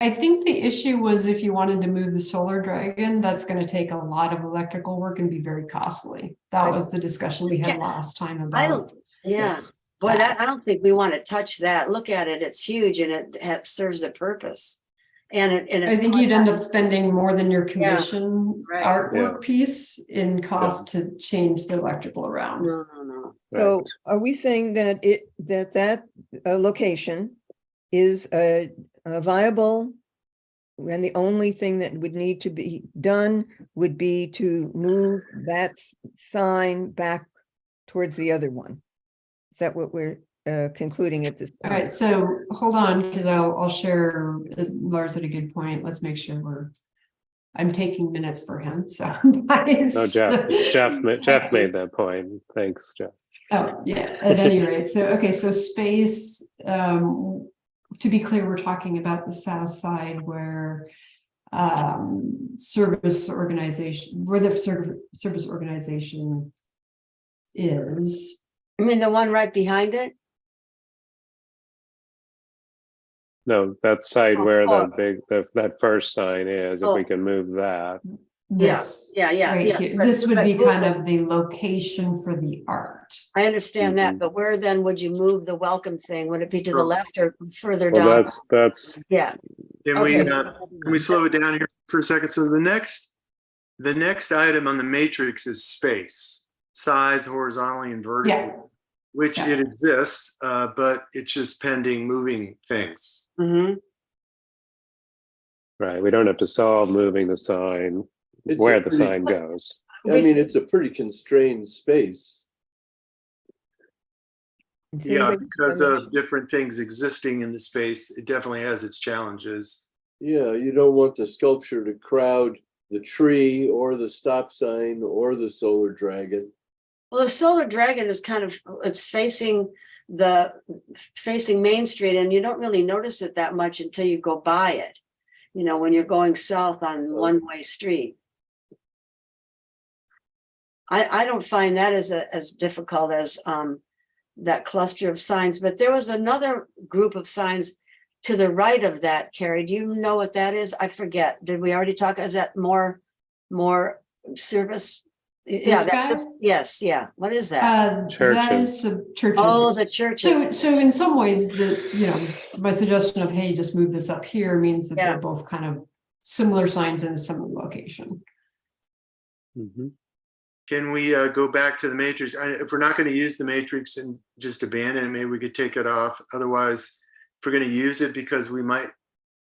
I think the issue was if you wanted to move the solar dragon, that's going to take a lot of electrical work and be very costly. That was the discussion we had Yeah. last time I about. don't, yeah. Boy, I don't think we want to touch that. Look at it. It's huge and it serves a purpose. And I think you'd end up spending more than your commission right. artwork piece in cost to change the electrical around. No. So Right. are we saying that that location is a viable? And the only thing that would need to be done would be to move that sign back towards the other one? Is that what we're concluding at this All time? right, so hold on, because I'll share, Lars had a good point. Let's make sure I'm taking minutes for him, so. No, Jeff made that point. Thanks, Jeff. Oh, yeah, at any rate, so space, to be clear, we're talking about the south side where service organization, where the service organization is. I mean, the one right behind it? No, that side Oh, where oh. that first sign is, if Oh. we can move that. This. Yeah, right yes. here. but- This would but be move kind it. of the location for the art. I understand that, Mhm. but where then would you move the welcome thing? Would it be to the Sure. left or further Well, down? that's, Yeah, Can we, Okay. can we slow it down here for a second? So the next item on the matrix is space, size horizontally and vertically, Yeah. which Yeah. it exists, but it's just pending moving things. right. We don't have to solve moving the sign, It's where a the pretty- sign goes. I mean, it's a pretty constrained space. It seems Yeah, like because of different things existing in the space, it definitely has its challenges. Yeah, you don't want the sculpture to crowd the tree or the stop sign or the solar dragon. Well, the solar dragon is kind of, it's facing Main Street, and you don't really notice it that much until you go by it. You know, when you're going south on one-way street. I don't find that as difficult as that cluster of signs, but there was another group of signs to the right of that, Carrie. Do you know what that is? I forget. Did we already talk? Is that more service? Yeah, guy? yes, yeah. What is that? That Churches. is churches. Oh, the churches. So in some ways, my suggestion of, hey, just move this up here means that Yeah. they're both kind of similar signs in a similar location. Mhm. Can we go back to the matrix? If we're not going to use the matrix and just abandon it, maybe we could take it off. Otherwise, if we're going to use it, because we might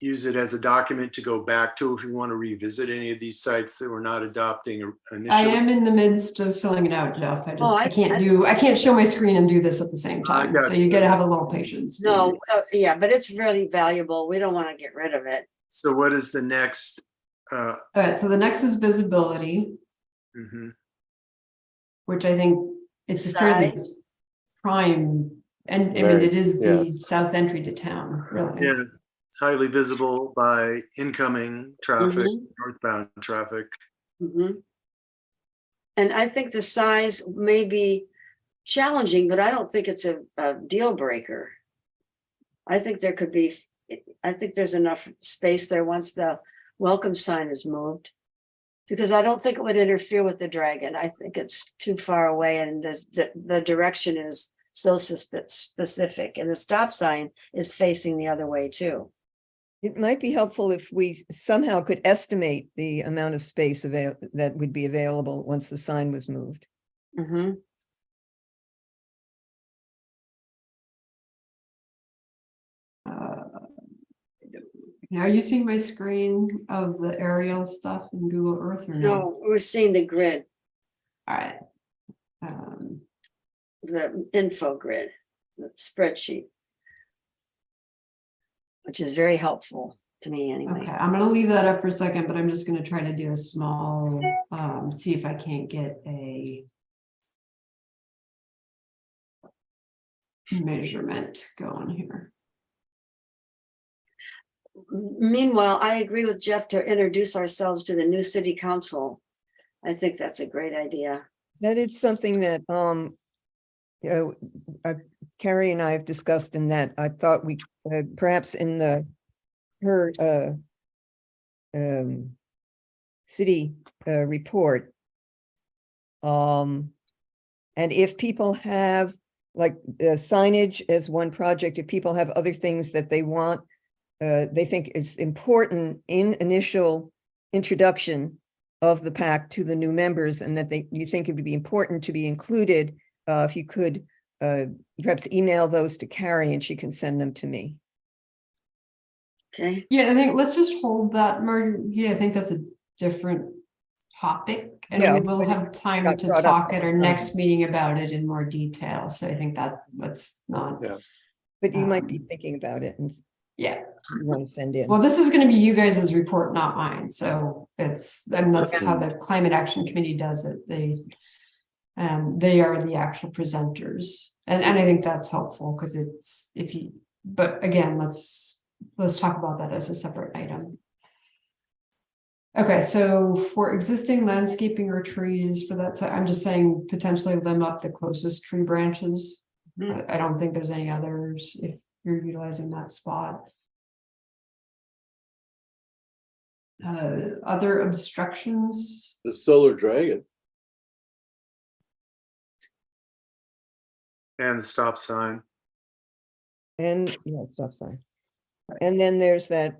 use it as a document to go back to if we want to revisit any of these sites that we're not adopting I initially. am in the midst of filling it out, Jeff. I I- I can't show my screen and do this at the same time. got So you. you gotta have a little patience. No, yeah, but it's really valuable. We don't want to get rid of it. So what is the next? All right, so the next is visibility, Mhm. which I think is a fairly Size. prime, and I mean, Very, it is the yes. south entry to town, really. Yeah, it's highly visible by incoming traffic, Mhm. northbound traffic. Mhm. And I think the size may be challenging, but I don't think it's a deal breaker. I think I think there's enough space there once the welcome sign is moved. Because I don't think it would interfere with the dragon. I think it's too far away, and the direction is so specific, and the stop sign is facing the other way too. It might be helpful if we somehow could estimate the amount of space that would be available once the sign was moved. Mhm. Now, are you seeing my screen of the aerial stuff in Google Earth or no? No, we're seeing the grid, All right. the info grid, the spreadsheet, which is very helpful to me anyway. Okay, I'm gonna leave that up for a second, but I'm just gonna try to do a small, see if I can't get a measurement going here. Meanwhile, I agree with Jeff to introduce ourselves to the new city council. I think that's a great idea. That is something that Carrie and I have discussed, in that I thought we perhaps in her city report. And if people have like signage as one project, if people have other things that they want, they think it's important in initial introduction of the PAC to the new members, and that you think it would be important to be included, if you could perhaps email those to Carrie and she can send them to me. Okay, Yeah, I think let's just hold that, Margie. I think that's a different topic, and Yeah, we will but have time got to brought up talk at our all the time. next meeting about it in more detail. So I think let's not. Yeah. But you might be thinking about it and Yeah. you want to send in. Well, this is going to be you guys' report, not mine. So that's how the Climate Action Committee does it. They are the actual presenters. And I think that's helpful because but again, let's talk about that as a separate item. Okay, so for existing landscaping or trees for that site, I'm just saying potentially limb up the closest tree branches. I don't think there's any others if you're utilizing that spot. Other obstructions? The solar dragon. And the stop sign. And stop sign. And then there's that,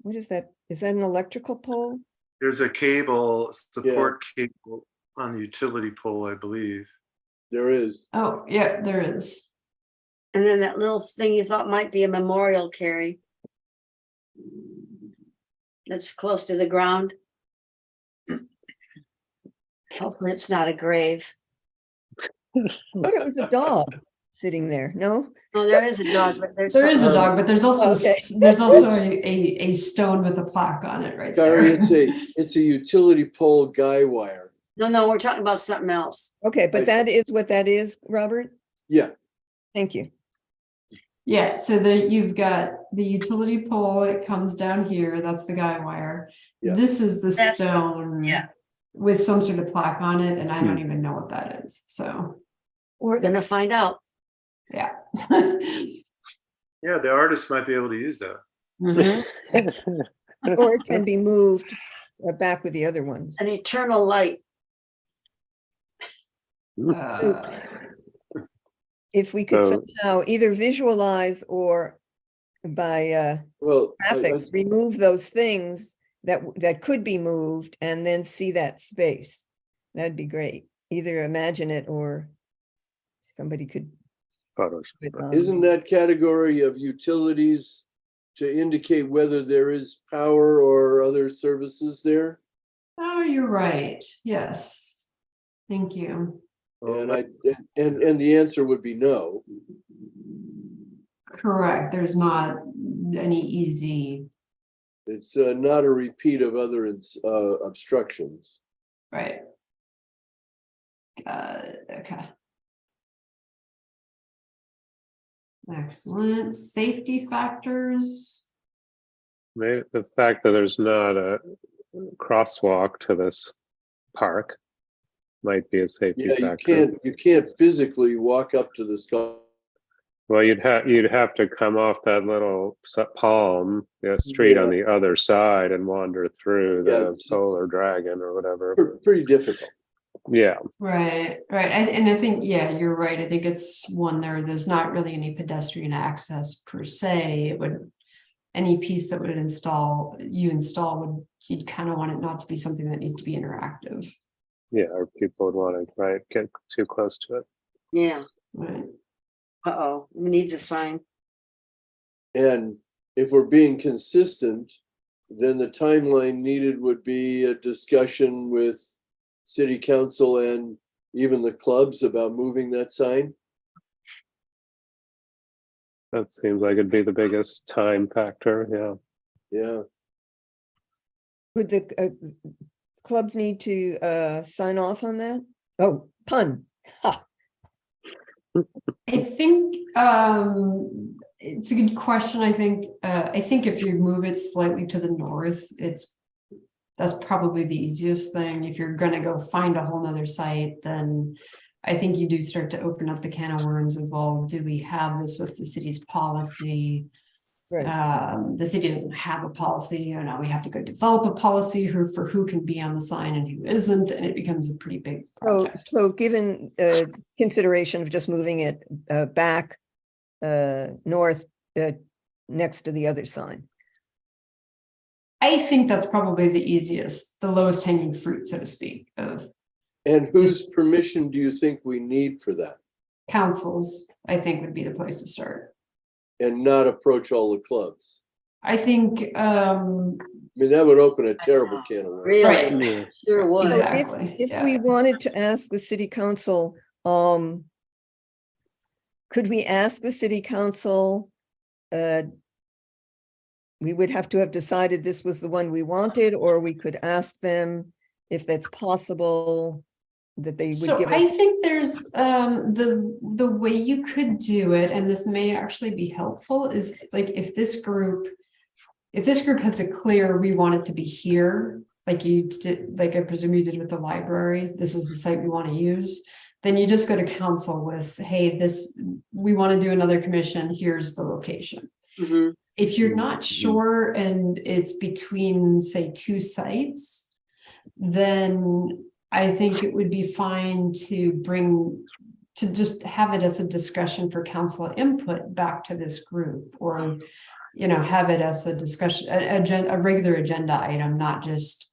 what is that? Is that an electrical pole? There's a cable, support cable on the utility pole, I believe. There is. Oh, yeah, there is. and then that little thing you thought might be a memorial, Carrie. That's close to the ground. Hopefully it's not a grave. But it was a dog sitting there, no? Oh, there is a dog, but there's. There is a something- dog, but there's also, Okay. there's also a stone with a plaque on it right Kari, there. it's a utility pole guy wire. No, we're talking about something else. Okay, but Right. that is what that is, Robert? Yeah, Thank you. Yeah, so you've got the utility pole, it comes down here, that's the guy wire. Yeah. This is the That's- stone. yeah. With some sort of plaque on it, and I don't Hmm. even know what that is, so, We're gonna find out. yeah. Yeah, the artist might be able to use that. Mhm. Or it can be moved back with the other ones. An eternal light. Uh, If we could So- somehow either visualize or by well, graphics, remove those things that could be moved and then see that space. That'd be great. Either imagine it or somebody could. Photoshop. isn't that category of utilities to indicate whether there is power or other services there? Oh, you're right, yes. Thank you. And and the answer would be no. Correct, there's not any easy, It's not a repeat of other obstructions. right? Okay. Excellent, safety factors. Maybe the fact that there's not a crosswalk to this park might be a safety Yeah, factor. you can't physically walk up to the skull. Well, you'd have to come off that little palm, street on the other side and wander through Yeah, the it's- Solar Dragon or whatever. Pretty difficult. Yeah, Right, and I think, yeah, you're right. I think it's one there's not really any pedestrian access per se. It would, any piece that would install would, you'd kind of want it not to be something that needs to be interactive. yeah, or people would want to, get too close to it. Yeah. Right. Uh-oh, needs a sign. And if we're being consistent, then the timeline needed would be a discussion with city council and even the clubs about moving that sign. That seems like it'd be the biggest time factor, yeah. Yeah, Would the clubs need to sign off on that? Oh, pun. Ha. I think it's a good question. I think if you move it slightly to the north, that's probably the easiest thing. If you're gonna go find a whole nother site, then I think you do start to open up the can of worms of, well, do we have this? What's the city's policy? Right. The city doesn't have a policy, we have to go develop a policy for who can be on the sign and who isn't, and it becomes a pretty big project. So given consideration of just moving it back north next to the other sign. I think that's probably the easiest, the lowest hanging fruit, so to speak, of and whose permission do you think we need for that? councils, I think would be the place to start. And not approach all the clubs? I think, I mean, that would open a terrible can of worms. Really, Yeah. sure would. So Exactly, If yeah. we wanted to ask the city council, could we ask the city council? We would have to have decided this was the one we wanted, or we could ask them if that's possible, that they would So give I us. think there's the way you could do it, and this may actually be helpful, is like if this group has a clear, we want it to be here, like you did, like I presume you did with the library, this is the site we want to use, then you just go to council with, hey, we want to do another commission, here's the location. Mhm. If you're not sure and it's between, say, two sites, then I think it would be fine to just have it as a discussion for council input back to this group, or, have it as a discussion, a regular agenda item, not just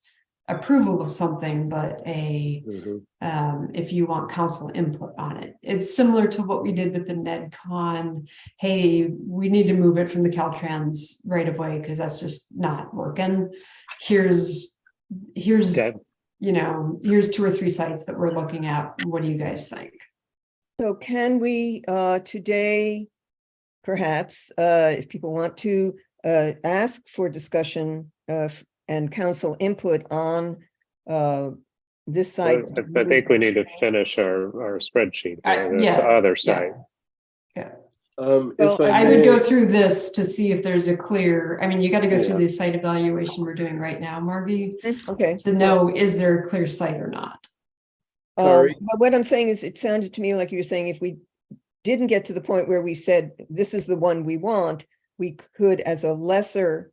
approval of something, but if you want council input on it. It's similar to what we did with the NedCon. Hey, we need to move it from the Caltrans right of way because that's just not working. Here's Dead. you know, here's 2 or 3 sites that we're looking at. What do you guys think? So can we today, perhaps, if people want to ask for discussion and council input on this site? I think we need to finish our spreadsheet here, this Yeah, other yeah. site. If I would go may, through this to see if there's a clear, I mean, you got to go through Yeah. the site evaluation we're doing right now, Margie, Okay. to know, is there a clear site or not? Kari? But what I'm saying is, it sounded to me like you were saying if we didn't get to the point where we said, this is the one we want, we could, as a lesser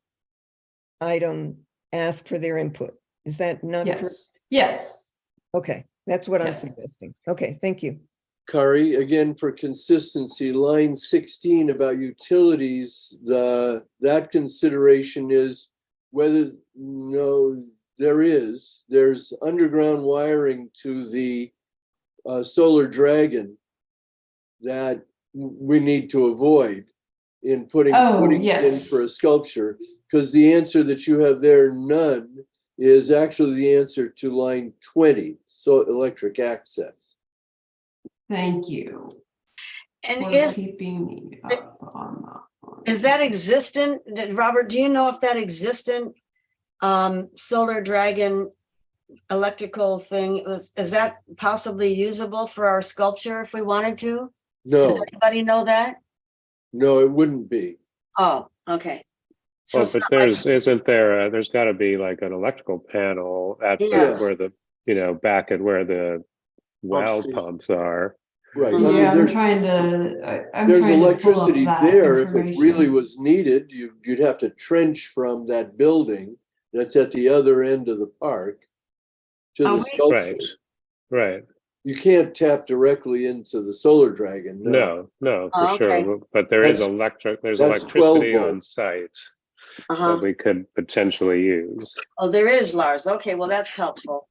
item, ask for their input. Is that not correct? Yes, Okay, that's what I'm Yes. suggesting. Okay, thank you. Kari, again, for consistency, line 16 about utilities, that consideration is whether, no, there's underground wiring to the Solar Dragon that we need to avoid in putting Oh, footings in yes. for a sculpture, because the answer that you have there, none, is actually the answer to line 20, so electric access. thank you. And For is, keeping me up on that one. is that existent? Robert, do you know if that existent Solar Dragon electrical thing, is that possibly usable for our sculpture if we wanted to? Does No, anybody know that? no, it wouldn't be. Oh, okay. So Well, it's but not like- isn't there, there's got to be like an electrical panel at Yeah. where the, back at where the well station. pumps are. Right. I Yeah, mean, Yeah, I'm there's trying to, I'm there's trying to pull up electricity that there. If it really information. was needed, you'd have to trench from that building that's at the other end of the park to Are the we- sculpture. Right. You can't tap directly into the Solar Dragon. No, Oh, for okay. sure. But there's That's electricity 12 on volt. site Uh-huh. that we could potentially use. Oh, there is, Lars. Okay, well, that's helpful.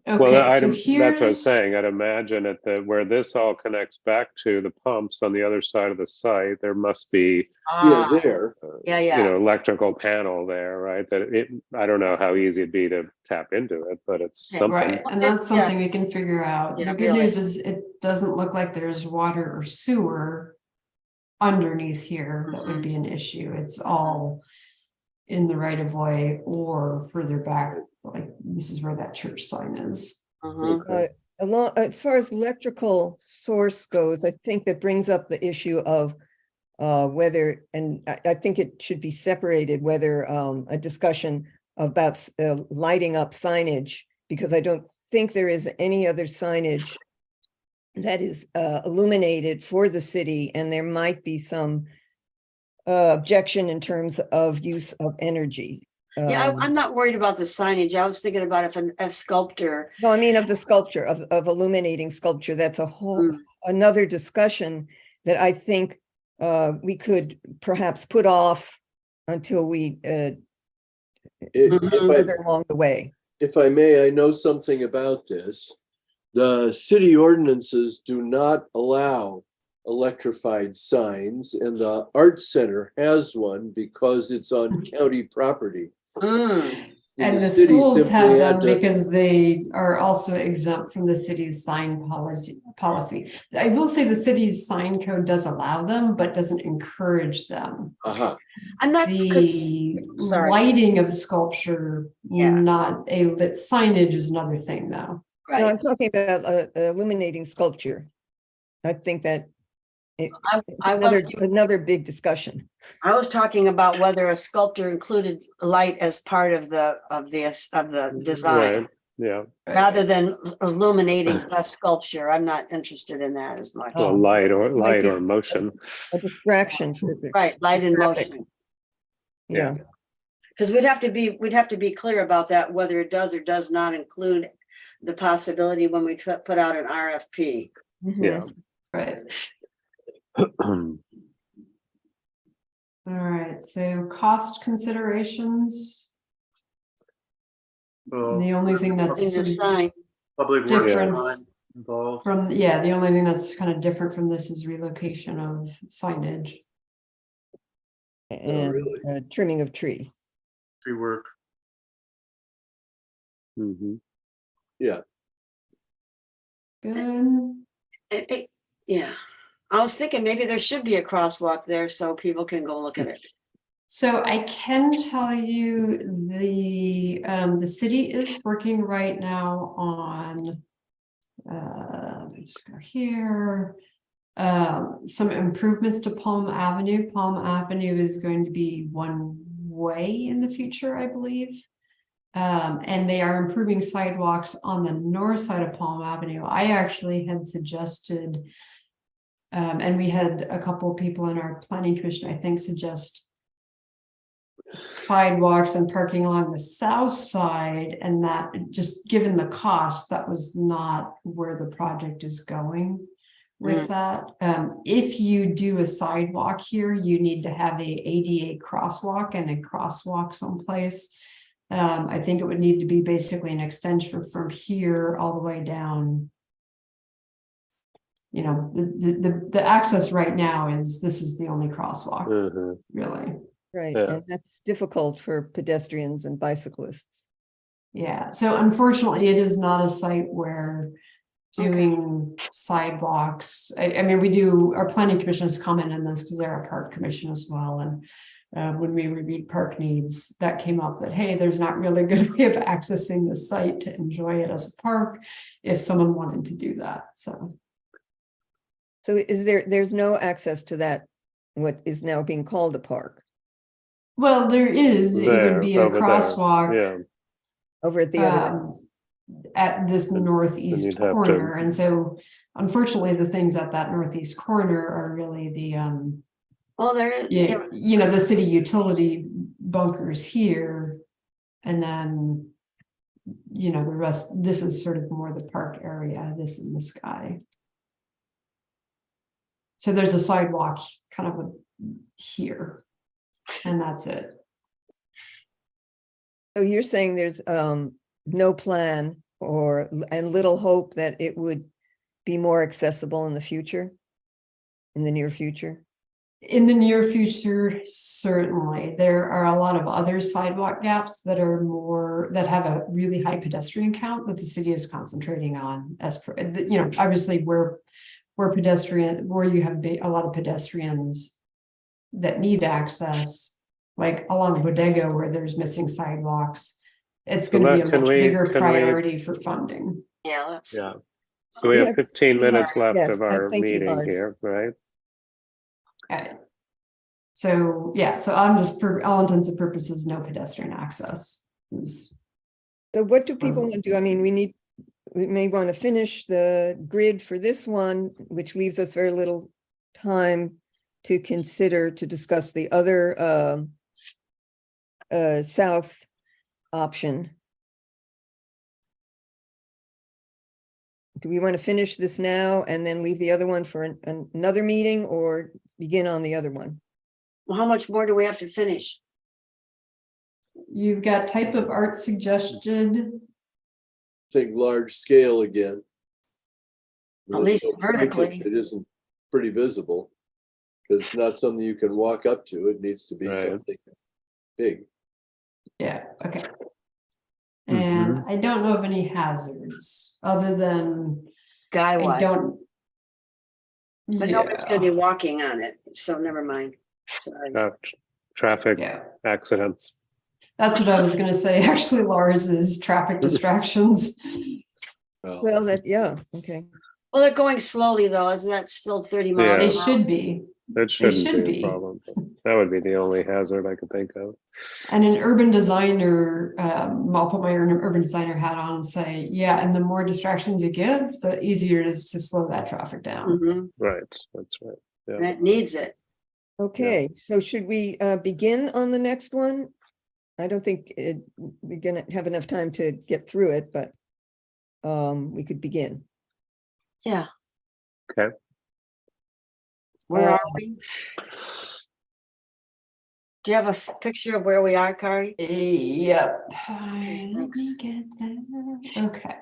Well, Okay, so that's what I'm here's, saying. I'd imagine where this all connects back to the pumps on the other side of the site, there must be, Yeah, Ah, there. Yeah, yeah. electrical panel there, right? I don't know how easy it'd be to tap into it, but it's Yeah, something. right, and Yeah. that's something we can figure out. Yeah, The good really. news is it doesn't look like there's water or sewer underneath here that would be an issue. It's all in the right of way or further back, like this is where that church sign is. Uh-huh. As far as electrical source goes, I think that brings up the issue of whether, and I think it should be separated, whether a discussion about lighting up signage, because I don't think there is any other signage that is illuminated for the city, and there might be some objection in terms of use of energy. Yeah, I'm not worried about the signage. I was thinking about if a sculptor, No, I mean of the sculpture, of illuminating sculpture. That's a whole, another discussion that I think we could perhaps put off until we further along the way. If I may, I know something about this. The city ordinances do not allow electrified signs, and the Arts Center has one because it's on county property. And the city schools simply have had them to- because they are also exempt from the city's sign policy. I will say the city's sign code does allow them, but doesn't encourage them. Uh-huh. I'm not. The Sorry. lighting of sculpture, Yeah. not a lit signage is another thing though. No, Right. I'm talking about illuminating sculpture. I think that it's I another big discussion. I was talking about whether a sculptor included light as part of the design, Right, yeah. rather than illuminating the sculpture. I'm not interested in that as much. Well, Oh. light Might be or motion. A distraction. for the- Right, light in traffic. motion. Yeah, Because we'd have to be clear about that, whether it does or does not include the possibility when we put out an RFP. mhm. Yeah. Right. All right, so cost considerations. Well, The only thing that's In sort the of sign, Public works different design involved. from, yeah, the only thing that's kind of different from this is relocation of signage. And really? trimming of tree. Tree work. Mhm. Yeah, Good. Yeah, I was thinking maybe there should be a crosswalk there so people can go look at it. So I can tell you the city is working right now on. Let me just go here. Some improvements to Palm Avenue. Palm Avenue is going to be one way in the future, I believe. And they are improving sidewalks on the north side of Palm Avenue. I actually had suggested. And we had a couple of people in our planning commission, I think, suggest sidewalks and parking along the south side, and that just given the cost, that was not where the project is going with that. If you do a sidewalk here, you need to have a ADA crosswalk and a crosswalk someplace. I think it would need to be basically an extension from here all the way down. You know, the access right now is, this is the only crosswalk, Mhm. really. Right, Yeah. and that's difficult for pedestrians and bicyclists. Yeah, so unfortunately, it is not a site where doing sidewalks, I mean, we do, our planning commission has commented on this because they're a park commission as well, and when we reviewed park needs, that came up that, hey, there's not really a good way of accessing the site to enjoy it as a park if someone wanted to do that, so. So is there's no access to that, what is now being called a park, Well, there is, it would There, be a over there, crosswalk. Yeah, over at the other end? At this And northeast you'd have to- corner, and so unfortunately, the things at that northeast corner are really the Oh, there is. yeah, you know, the city utility bunkers here. And then, you know, the rest, this is sort of more the park area, this in the sky. So there's a sidewalk kind of here, and that's it. So you're saying there's no plan and little hope that it would be more accessible in the future? In the near future? In the near future, certainly, there are a lot of other sidewalk gaps that are more, that have a really high pedestrian count that the city is concentrating on as per, you know, obviously where you have a lot of pedestrians that need access, like along Bodega where there's missing sidewalks, it's So going to be Matt, a can much we- bigger can we- priority for funding. Yeah, let's. yeah. So we have 15 minutes left Yes, of our thank you, meeting Lars. here, right? Okay. So, yeah, so I'm just, for all intents and purposes, no pedestrian access is. So what do people want to do? I mean, we may want to finish the grid for this one, which leaves us very little time to consider to discuss the other south option. Do we want to finish this now and then leave the other one for another meeting, or begin on the other one? Well, how much more do we have to finish? You've got type of art suggested. think large scale again. At least There's no point if vertically. It isn't pretty visible. Because it's not something you can walk up to. It needs to be Right. something big. Yeah, okay. Mm-hmm. And I don't know of any hazards other than Guy I wise, don't. but nobody's gonna be Yeah, walking on it, so never mind. Sorry. Traffic yeah, accidents. that's what I was gonna say. Actually, Lars, is traffic distractions. Well, yeah, okay. Well, they're going slowly though, isn't that still 30 Yeah. miles? They an hour? should be. That shouldn't should be be. a problem. That would be the only hazard I could think of. And an urban designer, I'll put my urban designer hat on and say, yeah, and the more distractions you give, the easier it is to slow that traffic down. Mhm, Right, that's right. Yeah. that needs it. Okay, so should we begin on the next one? I don't think we're gonna have enough time to get through it, but we could begin. Yeah. Okay. Where Uh, are we? Do you have a picture of where we are, Kari? Yep. Okay, Let thanks. me get there. Okay.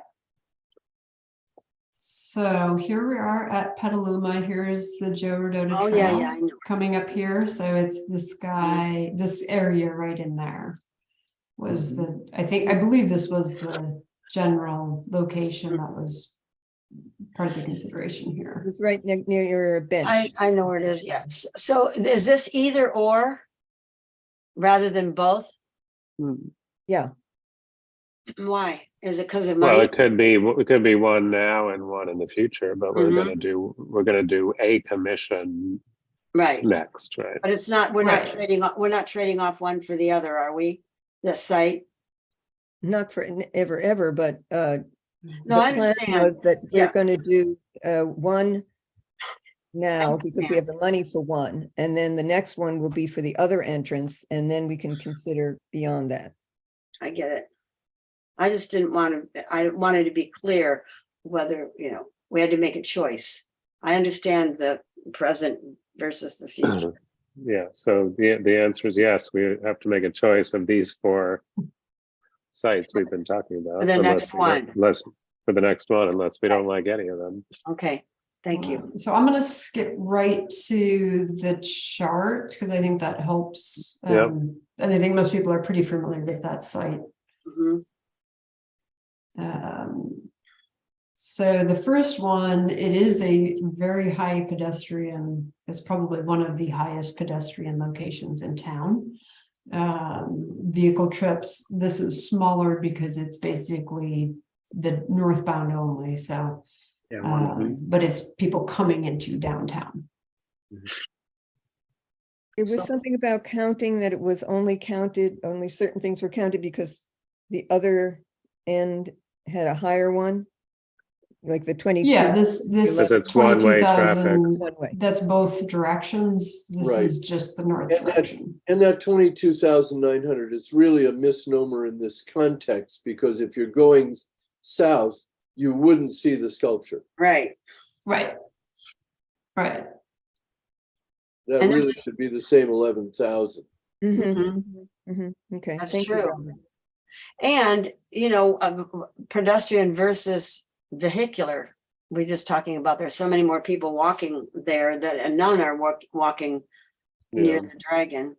So here we are at Petaluma. Here's the Joe Rodota Oh, Trail. yeah, yeah, I know. Coming up here. So it's this guy, this area right in there was the, I believe this was the general location that was part of the consideration It here. was right near your bench. I know where it is, yes. So is this either or? Rather than both? Yeah, Why? Is it because of Well, money? it could be one now and one in the future, but we're gonna do a commission Right, next, right? but it's not, Right. we're not trading off one for the other, are we? The site? not for ever, but No, the I plan understand. was that Yeah. we're gonna do one now because we understand. have the money for one, and then the next one will be for the other entrance, and then we can consider beyond that. I get it. I just didn't want to, I wanted to be clear whether, we had to make a choice. I understand the present versus the future. Yeah, so the answer is yes, we have to make a choice of these four sites we've been talking about. For the unless next we don't- one. Unless, for the next one, unless we don't like any of them. Okay, thank you. So I'm gonna skip right to the chart because I think that helps. Yep. And I think most people are pretty familiar with that site. Mhm. So the first one, it is a very high pedestrian, it's probably one of the highest pedestrian locations in town. Vehicle trips, this is smaller because it's basically the northbound only, so. But it's people coming into downtown. It was So- something about counting that it was only counted, only certain things were counted because the other end had a higher one. Like the 22. Yeah, this Because it's one-way traffic. 22,000, One way. that's both directions. This Right. is just the north And that- direction. And that 22,900 is really a misnomer in this context, because if you're going south, you wouldn't see the sculpture. Right. Right. Right. That And there's really should be the same 11,000. Okay, That's thank you. true. Robert. And, pedestrian versus vehicular. We're just talking about there's so many more people walking there and none are walking near Yeah. the dragon.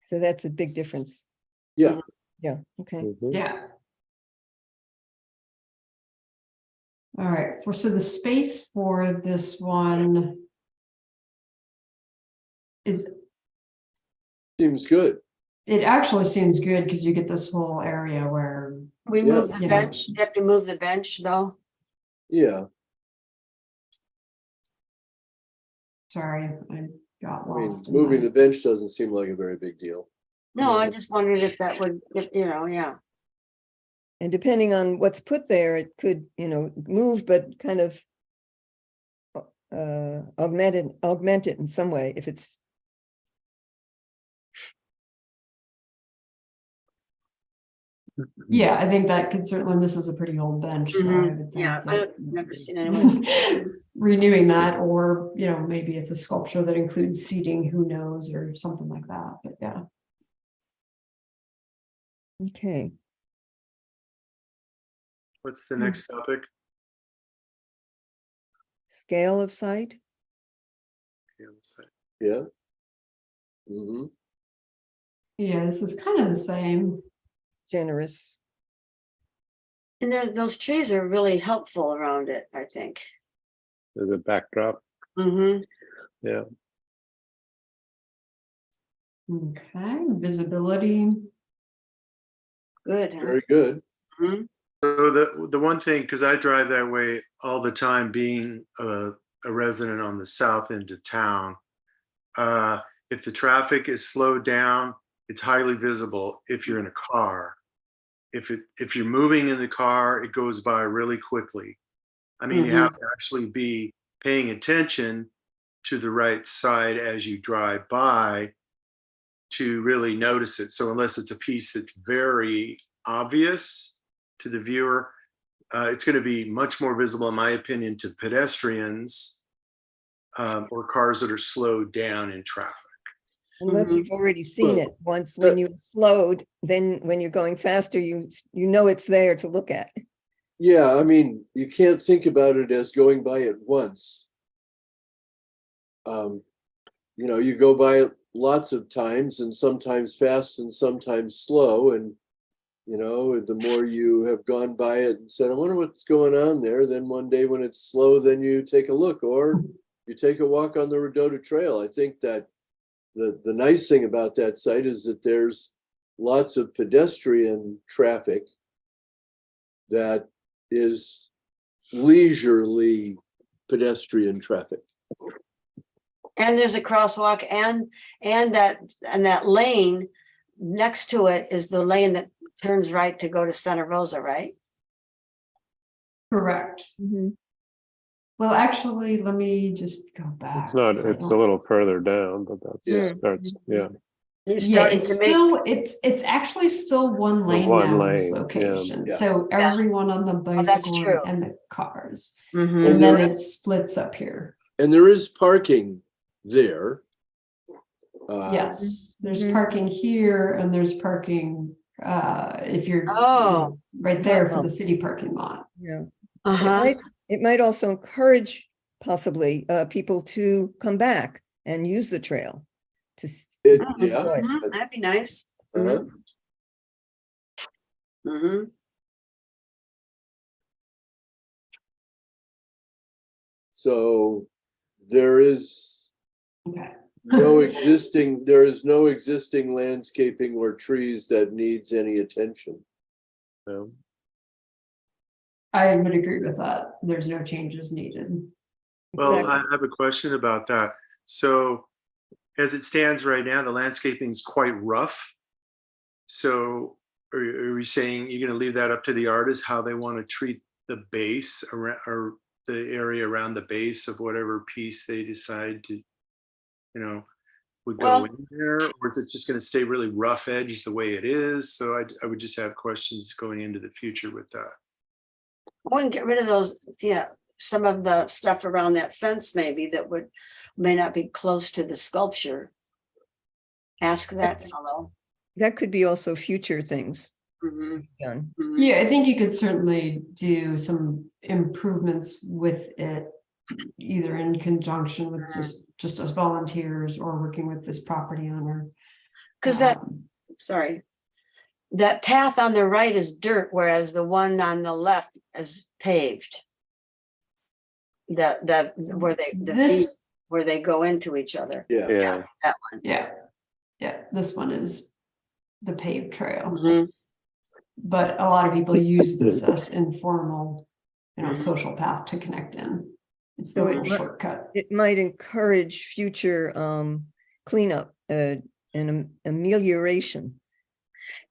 So that's a big difference. Yeah, Yeah, okay. Mhm. Yeah. All right, so the space for this one is, seems good. it actually seems good because you get this whole area where, We Yeah. move the You know. bench, you have to move the bench though. Yeah, sorry, I got I mean, lost. in moving my- the bench doesn't seem like a very big deal. No, I just wondered if that would, yeah. And depending on what's put there, it could, move, but kind of augment it in some way if it's. Yeah, I think that could certainly, this is a pretty old bench. So I Mhm. would think Yeah, that- I've never seen anyone. renewing that, or, maybe it's a sculpture that includes seating, who knows, or something like that, but yeah. Okay, What's the next topic? scale of site. Yeah. Hmm. Yeah, this is kind of the same. Generous. And those trees are really helpful around it, I think. There's a backdrop. Mm-hmm. Yeah. Okay, visibility. Good. Huh? Very good. Mhm. So the one thing, because I drive that way all the time, being a resident on the south end of town, if the traffic is slowed down, it's highly visible if you're in a car. If you're moving in the car, it goes by really quickly. I mean, you have to actually be paying attention to the right side as you drive by to really notice it. So unless it's a piece that's very obvious to the viewer, it's going to be much more visible, in my opinion, to pedestrians or cars that are slowed down in traffic. Unless Mhm. you've already seen Well, it once when you slowed, then when you're going faster, you know it's there to look at. Yeah, I mean, you can't think about it as going by it once. You go by it lots of times, and sometimes fast and sometimes slow, and You know, the more you have gone by it and said, I wonder what's going on there. Then one day when it's slow, then you take a look, or you take a walk on the Redota Trail. I think that the nice thing about that site is that there's lots of pedestrian traffic that is leisurely pedestrian traffic. And there's a crosswalk and that lane next to it is the lane that turns right to go to Santa Rosa, right? Correct. Mhm. Well, actually, let me just go back. It's not, 'cause I it's a don't- little further down, but that's, Yeah. starts, yeah. You're Yeah, starting it's to make, still, it's actually still one lane one now in this lane, yeah. location. Yeah. So Yeah. everyone on the that's bicycle true. and the cars. Mhm. And then it splits up here. And there is parking there. Yes, there's Mhm. parking here and there's parking if you're Oh. right there for Oh. the city parking lot. Yeah. It Uh-huh. might, it might also encourage possibly people to come back and use the trail to Yeah, Mhm. That'd be nice. uh-huh. Mhm. So there is Okay. there is no existing landscaping or trees that needs any attention. So, I would agree with that. There's no changes needed. Well, Exactly. I have a question about that. So as it stands right now, the landscaping is quite rough. So are we saying you're going to leave that up to the artist, how they want to treat the base around, or the area around the base of whatever piece they decide to, would go Well- in there? Or is it just going to stay really rough edge the way it is? So I would just have questions going into the future with that. We can get rid of those, some of the stuff around that fence maybe that may not be close to the sculpture. Ask that fellow. That could be also future things Mhm. done. Mhm. Yeah, I think you could certainly do some improvements with it, either in conjunction with just us volunteers or working with this property owner. 'Cause that, Um, sorry. That path on the right is dirt, whereas the one on the left is paved. This, Where they go into each other. Yeah. yeah, That one. yeah, this one is the paved trail. Mhm. But a lot of people use this as informal, Mhm. social path to connect in. It's the So little it might- shortcut. It might encourage future cleanup and amelioration.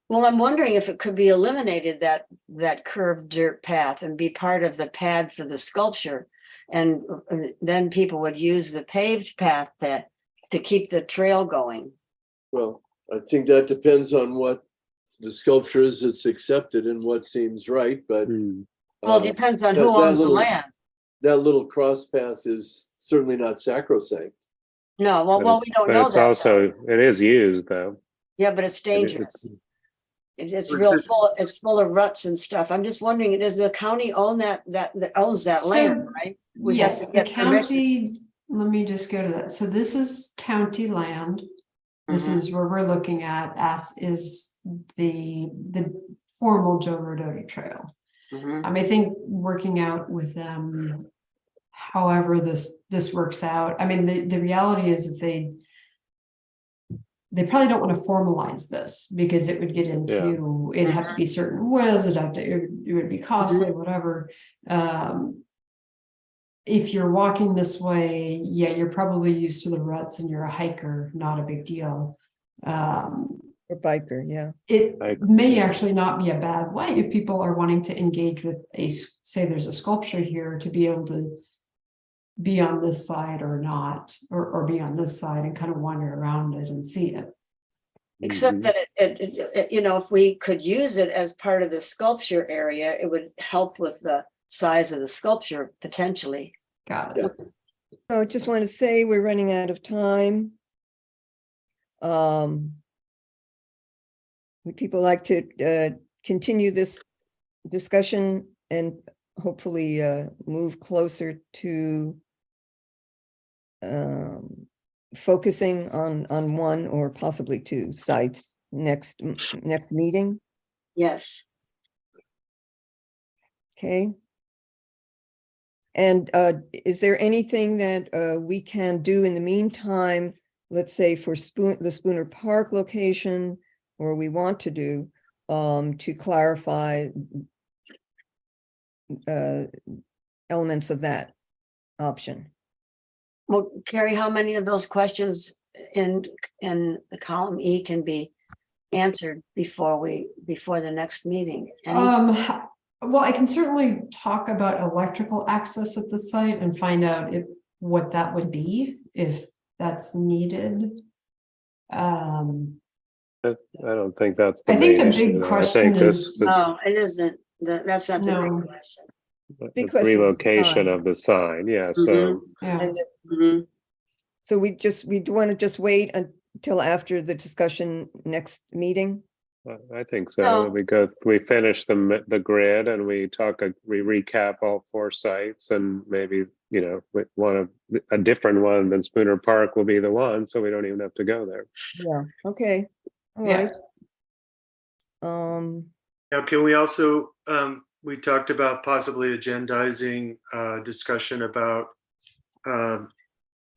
Well, I'm wondering if it could be eliminated, that curved dirt path, and be part of the pad for the sculpture. And then people would use the paved path to keep the trail going. Well, I think that depends on what the sculpture is that's accepted and what seems right, but Well, it depends on that- who that owns the little- land. that little cross path is certainly not sacrosanct. No, but well, we don't but know it's that. also, it is used though. Yeah, but it's And it- dangerous. It's But real this- it's full of ruts and stuff. I'm just wondering, does the county own that owns that land, right? We have Yes, to the get permission. county, let me just go to that. So this is county land. This Mhm. is where we're looking at as is the formal Joe Rodoti Trail. Mhm. I think working out with them, however this works out. I mean, the reality is if they probably don't want to formalize this because it would get into, it'd have to be certain ways, it would be costly, whatever. If you're walking this way, yeah, you're probably used to the ruts and you're a hiker, not a big deal. Or biker, yeah. It Right. may actually not be a bad way if people are wanting to engage with say there's a sculpture here, to be able to be on this side or not, or be on this side and kind of wander around it and see it. Except that if we could use it as part of the sculpture area, it would help with the size of the sculpture potentially. Got it. So I just want to say we're running out of time. Would people like to continue this discussion and hopefully move closer to focusing on one or possibly two sites next meeting? Yes. Okay. And is there anything that we can do in the meantime, let's say for the Spooner Park location, or we want to do to clarify elements of that option? Well, Carrie, how many of those questions in the column E can be answered before the next meeting? Any? Well, I can certainly talk about electrical access at the site and find out what that would be, if that's needed. I don't think that's the I think main the issue, big though. I question think is- No, it isn't. That's not the No. big question. the Big question is the relocation sign. of the sign, yeah, so. Yeah, And Mhm. so we want to just wait until after the discussion next meeting? I think so. No. We finish the grid and we recap all 4 sites, and maybe, a different one than Spooner Park will be the one, so we don't even have to go there. Yeah, okay, all Yeah. right. Now, can we also, we talked about possibly agendizing discussion about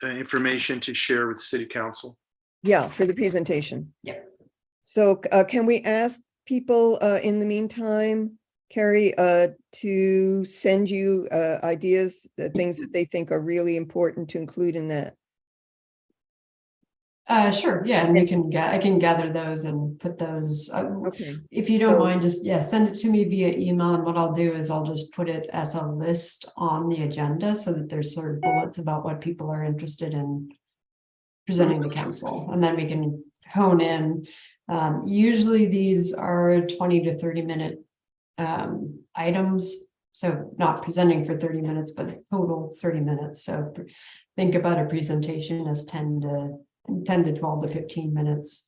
information to share with city council. Yeah, for the presentation. Yeah. So can we ask people in the meantime, Carrie, to send you ideas, things that they think are really important to include in that? sure, yeah, and I can gather those and put those, Okay, if you don't So- mind, just, send it to me via email, and what I'll do is I'll just put it as a list on the agenda, so that there's sort of bullets about what people are interested in presenting to council, and then we can hone in. Usually these are 20 to 30 minute items, so not presenting for 30 minutes, but total 30 minutes. So think about a presentation as 10 to 12 to 15 minutes,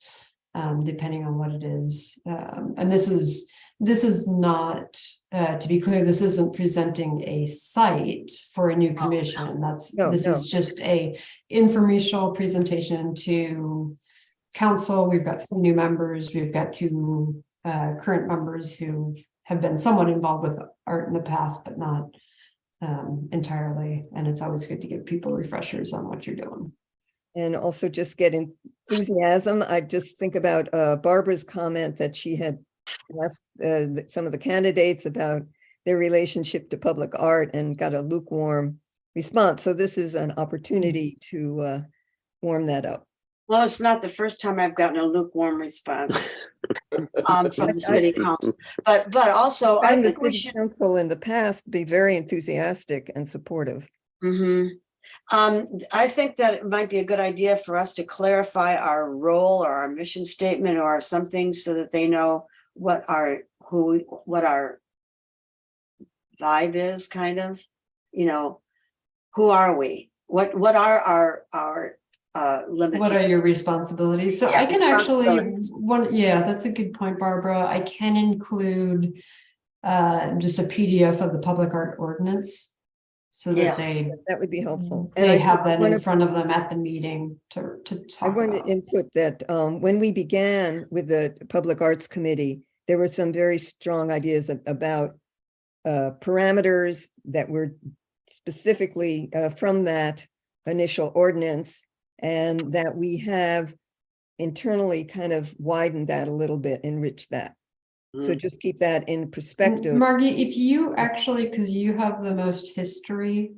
depending on what it is. And this is not, to be clear, this isn't presenting a site for a new commission. This No. is just a informational presentation to council. We've got 2 new members. We've got 2 current members who have been somewhat involved with art in the past, but not entirely. And it's always good to give people refreshers on what you're doing. and also just get enthusiasm. I just think about Barbara's comment that she had asked some of the candidates about their relationship to public art and got a lukewarm response. So this is an opportunity to warm that up. Well, it's not the first time I've gotten a lukewarm response from the city council, but also I And the think we city should. council in the past be very enthusiastic and supportive. I think that it might be a good idea for us to clarify our role or our mission statement or something, so that they know what our vibe is, kind of, who are we? What are our limitations? What are your responsibilities? So Yeah, I can actually, responsibilities. that's a good point, Barbara. I can include just a PDF of the public art ordinance, so Yeah. that they That would be helpful. And they I have that wanna- in front of them at the meeting to I talk want to about. input that when we began with the Public Arts Committee, there were some very strong ideas about parameters that were specifically from that initial ordinance, and that we have internally kind of widened that a little bit, enriched that. So just keep that in perspective. Margie, if you actually, because you have the most history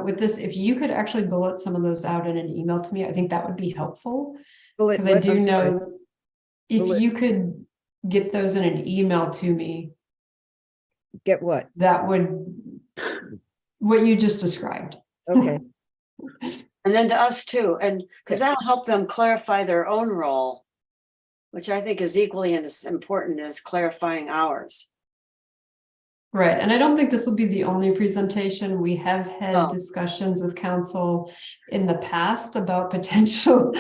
with this, if you could actually bullet some of those out in an email to me, I think that would be helpful. Bullet Because I what? do I'm sorry. know, if Bullet. you could get those in an email to me, Get what? that would, what you just described. Okay, And then to us too, and because that'll help them clarify their own role, which I think is equally as important as clarifying ours. Right, and I don't think this will be the only presentation. We have had Oh. discussions with council in the past about potentially,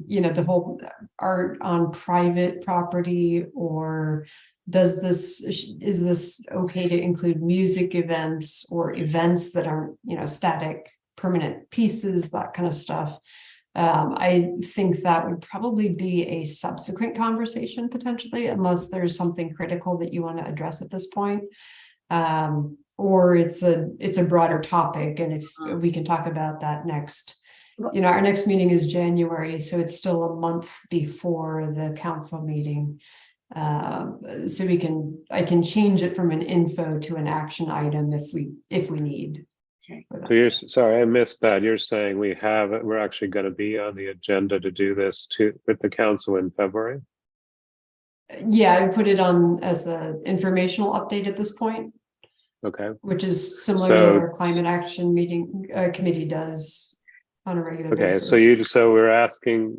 the whole art on private property, or is this okay to include music events or events that aren't, static, permanent pieces, that kind of stuff. I think that would probably be a subsequent conversation potentially, unless there's something critical that you want to address at this point. Or it's a broader topic, and if we can talk about that next. Our next meeting is January, so it's still a month before the council meeting. So I can change it from an info to an action item if we need. Okay. So you're, sorry, I missed that. You're saying we're actually going to be on the agenda to do this with the council in February? Yeah, I put it on as an informational update at this point, Okay, which is similar to So- what our climate action meeting committee does on a regular okay, basis. so we're asking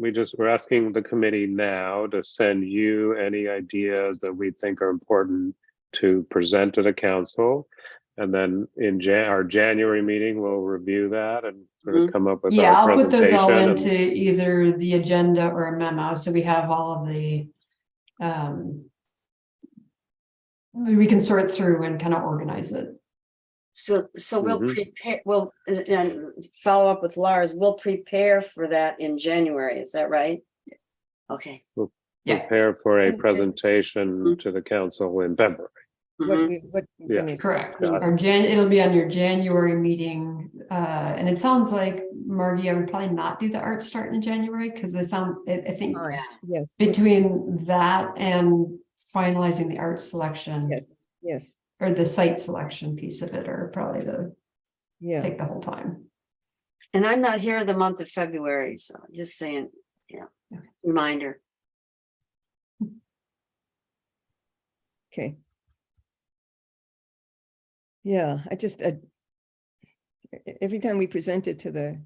the committee now to send you any ideas that we think are important to present to the council. And then in our January meeting, we'll review that and sort of come up with Yeah, our I'll put those all presentation. into either the agenda or a memo, so we have all of the we can sort through and kind of organize it. So we'll Mhm. prepare, and follow up with Lars, we'll prepare for that in January, is that right? Okay. Yeah. Prepare for a And- presentation to the council in February. Mhm. Yeah. I mean, Correct. Got Our it'll be on your January meeting. And it sounds like, Margie, I would probably not do the art start in January, because I think fine, Yeah. yes, between that and finalizing the art selection yes, yes, or the site selection piece of it are probably yeah. take the whole time. And I'm not here the month of February, so just saying, reminder. Okay. Yeah, every time we present it to the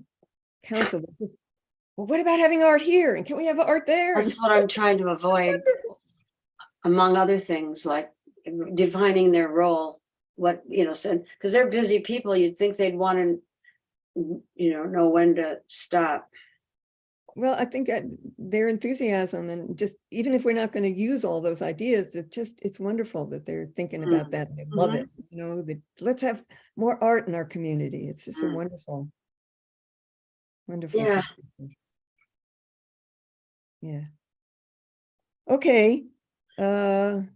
council, they just, well, what about having art here? And can we have art there? And- That's what I'm trying to avoid, among other things, like defining their role, what, because they're busy people, you'd think they'd want to, know when to stop. Well, I think their enthusiasm and just, even if we're not going to use all those ideas, it's wonderful that they're thinking about that. They love it, that let's have more art in our community. It's just a wonderful. Yeah. Yeah. Okay. And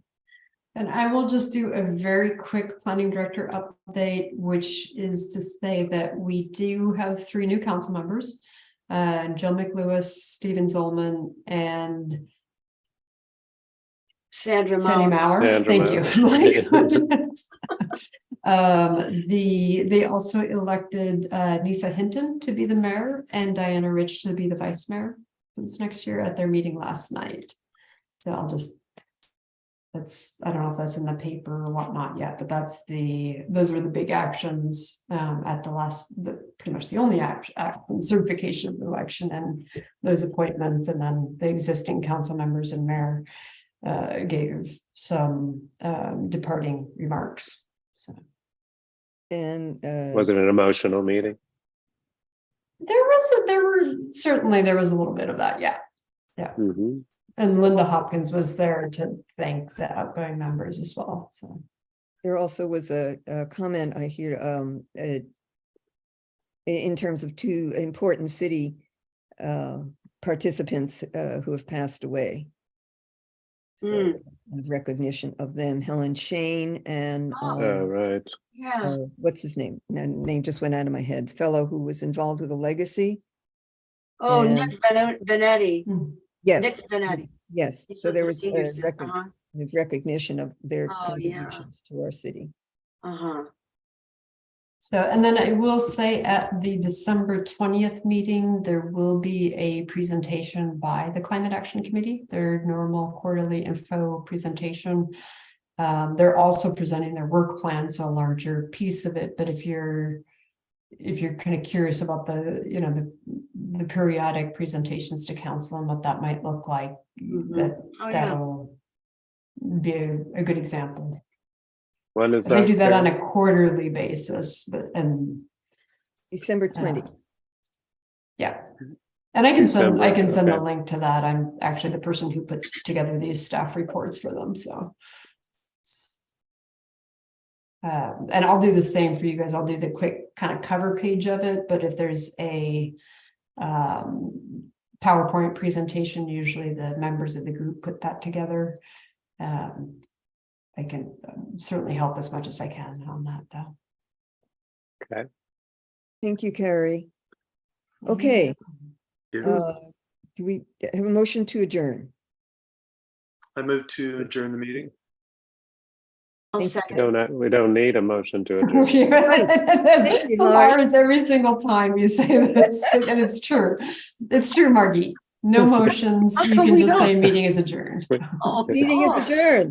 I will just do a very quick planning director update, which is to say that we do have 3 new council members. Jill McLewis, Stephen Zolman, and Sandra Sandy Mauer. Mauer. Sandra Thank you. They also elected Nisa Hinton to be the mayor and Diana Rich to be the vice mayor this next year at their meeting last night. So I don't know if that's in the paper or whatnot yet, but those were the big actions at pretty much the only action, certification of the election and those appointments, and then the existing council members and mayor gave some departing remarks. So And Was it an emotional meeting? there was a little bit of that, yeah. Mhm. And Linda Hopkins was there to thank the outgoing members as well. So there also was a comment I hear in terms of 2 important city participants who have passed away. So kind of recognition of them, Helen Shane and Right. Yeah. what's his name? Name just went out of my head. Fellow who was involved with the legacy. Oh, And- Nick Benetti. Yes. Nick Benetti. Yes. He's So with there the was senior a center. recognition of their Oh, yeah. contributions to our city. Uh-huh. So, and then I will say at the December 20th meeting, there will be a presentation by the Climate Action Committee, their normal quarterly info presentation. They're also presenting their work plan, so a larger piece of it, but if you're kind of curious about the periodic presentations to council and what that might look like, that'll be a good example. When is They that? do that on Karen? a quarterly basis, December 20. yeah. And I can send December, a okay. link to that. I'm actually the person who puts together these staff reports for them, so. And I'll do the same for you guys. I'll do the quick kind of cover page of it, but if there's a PowerPoint presentation. Usually the members of the group put that together. I can certainly help as much as I can on that, though. Okay. Thank you, Carrie. Okay, Yeah. do we have a motion to adjourn? I move to adjourn the meeting. I'll Thank you. second. We don't need a motion to adjourn. Thank you, Lars. Lars, every single time you say this, and it's true. It's true, Margie. No motions. How You come can we just say don't? meeting is adjourned. Oh, Meeting is God. adjourned.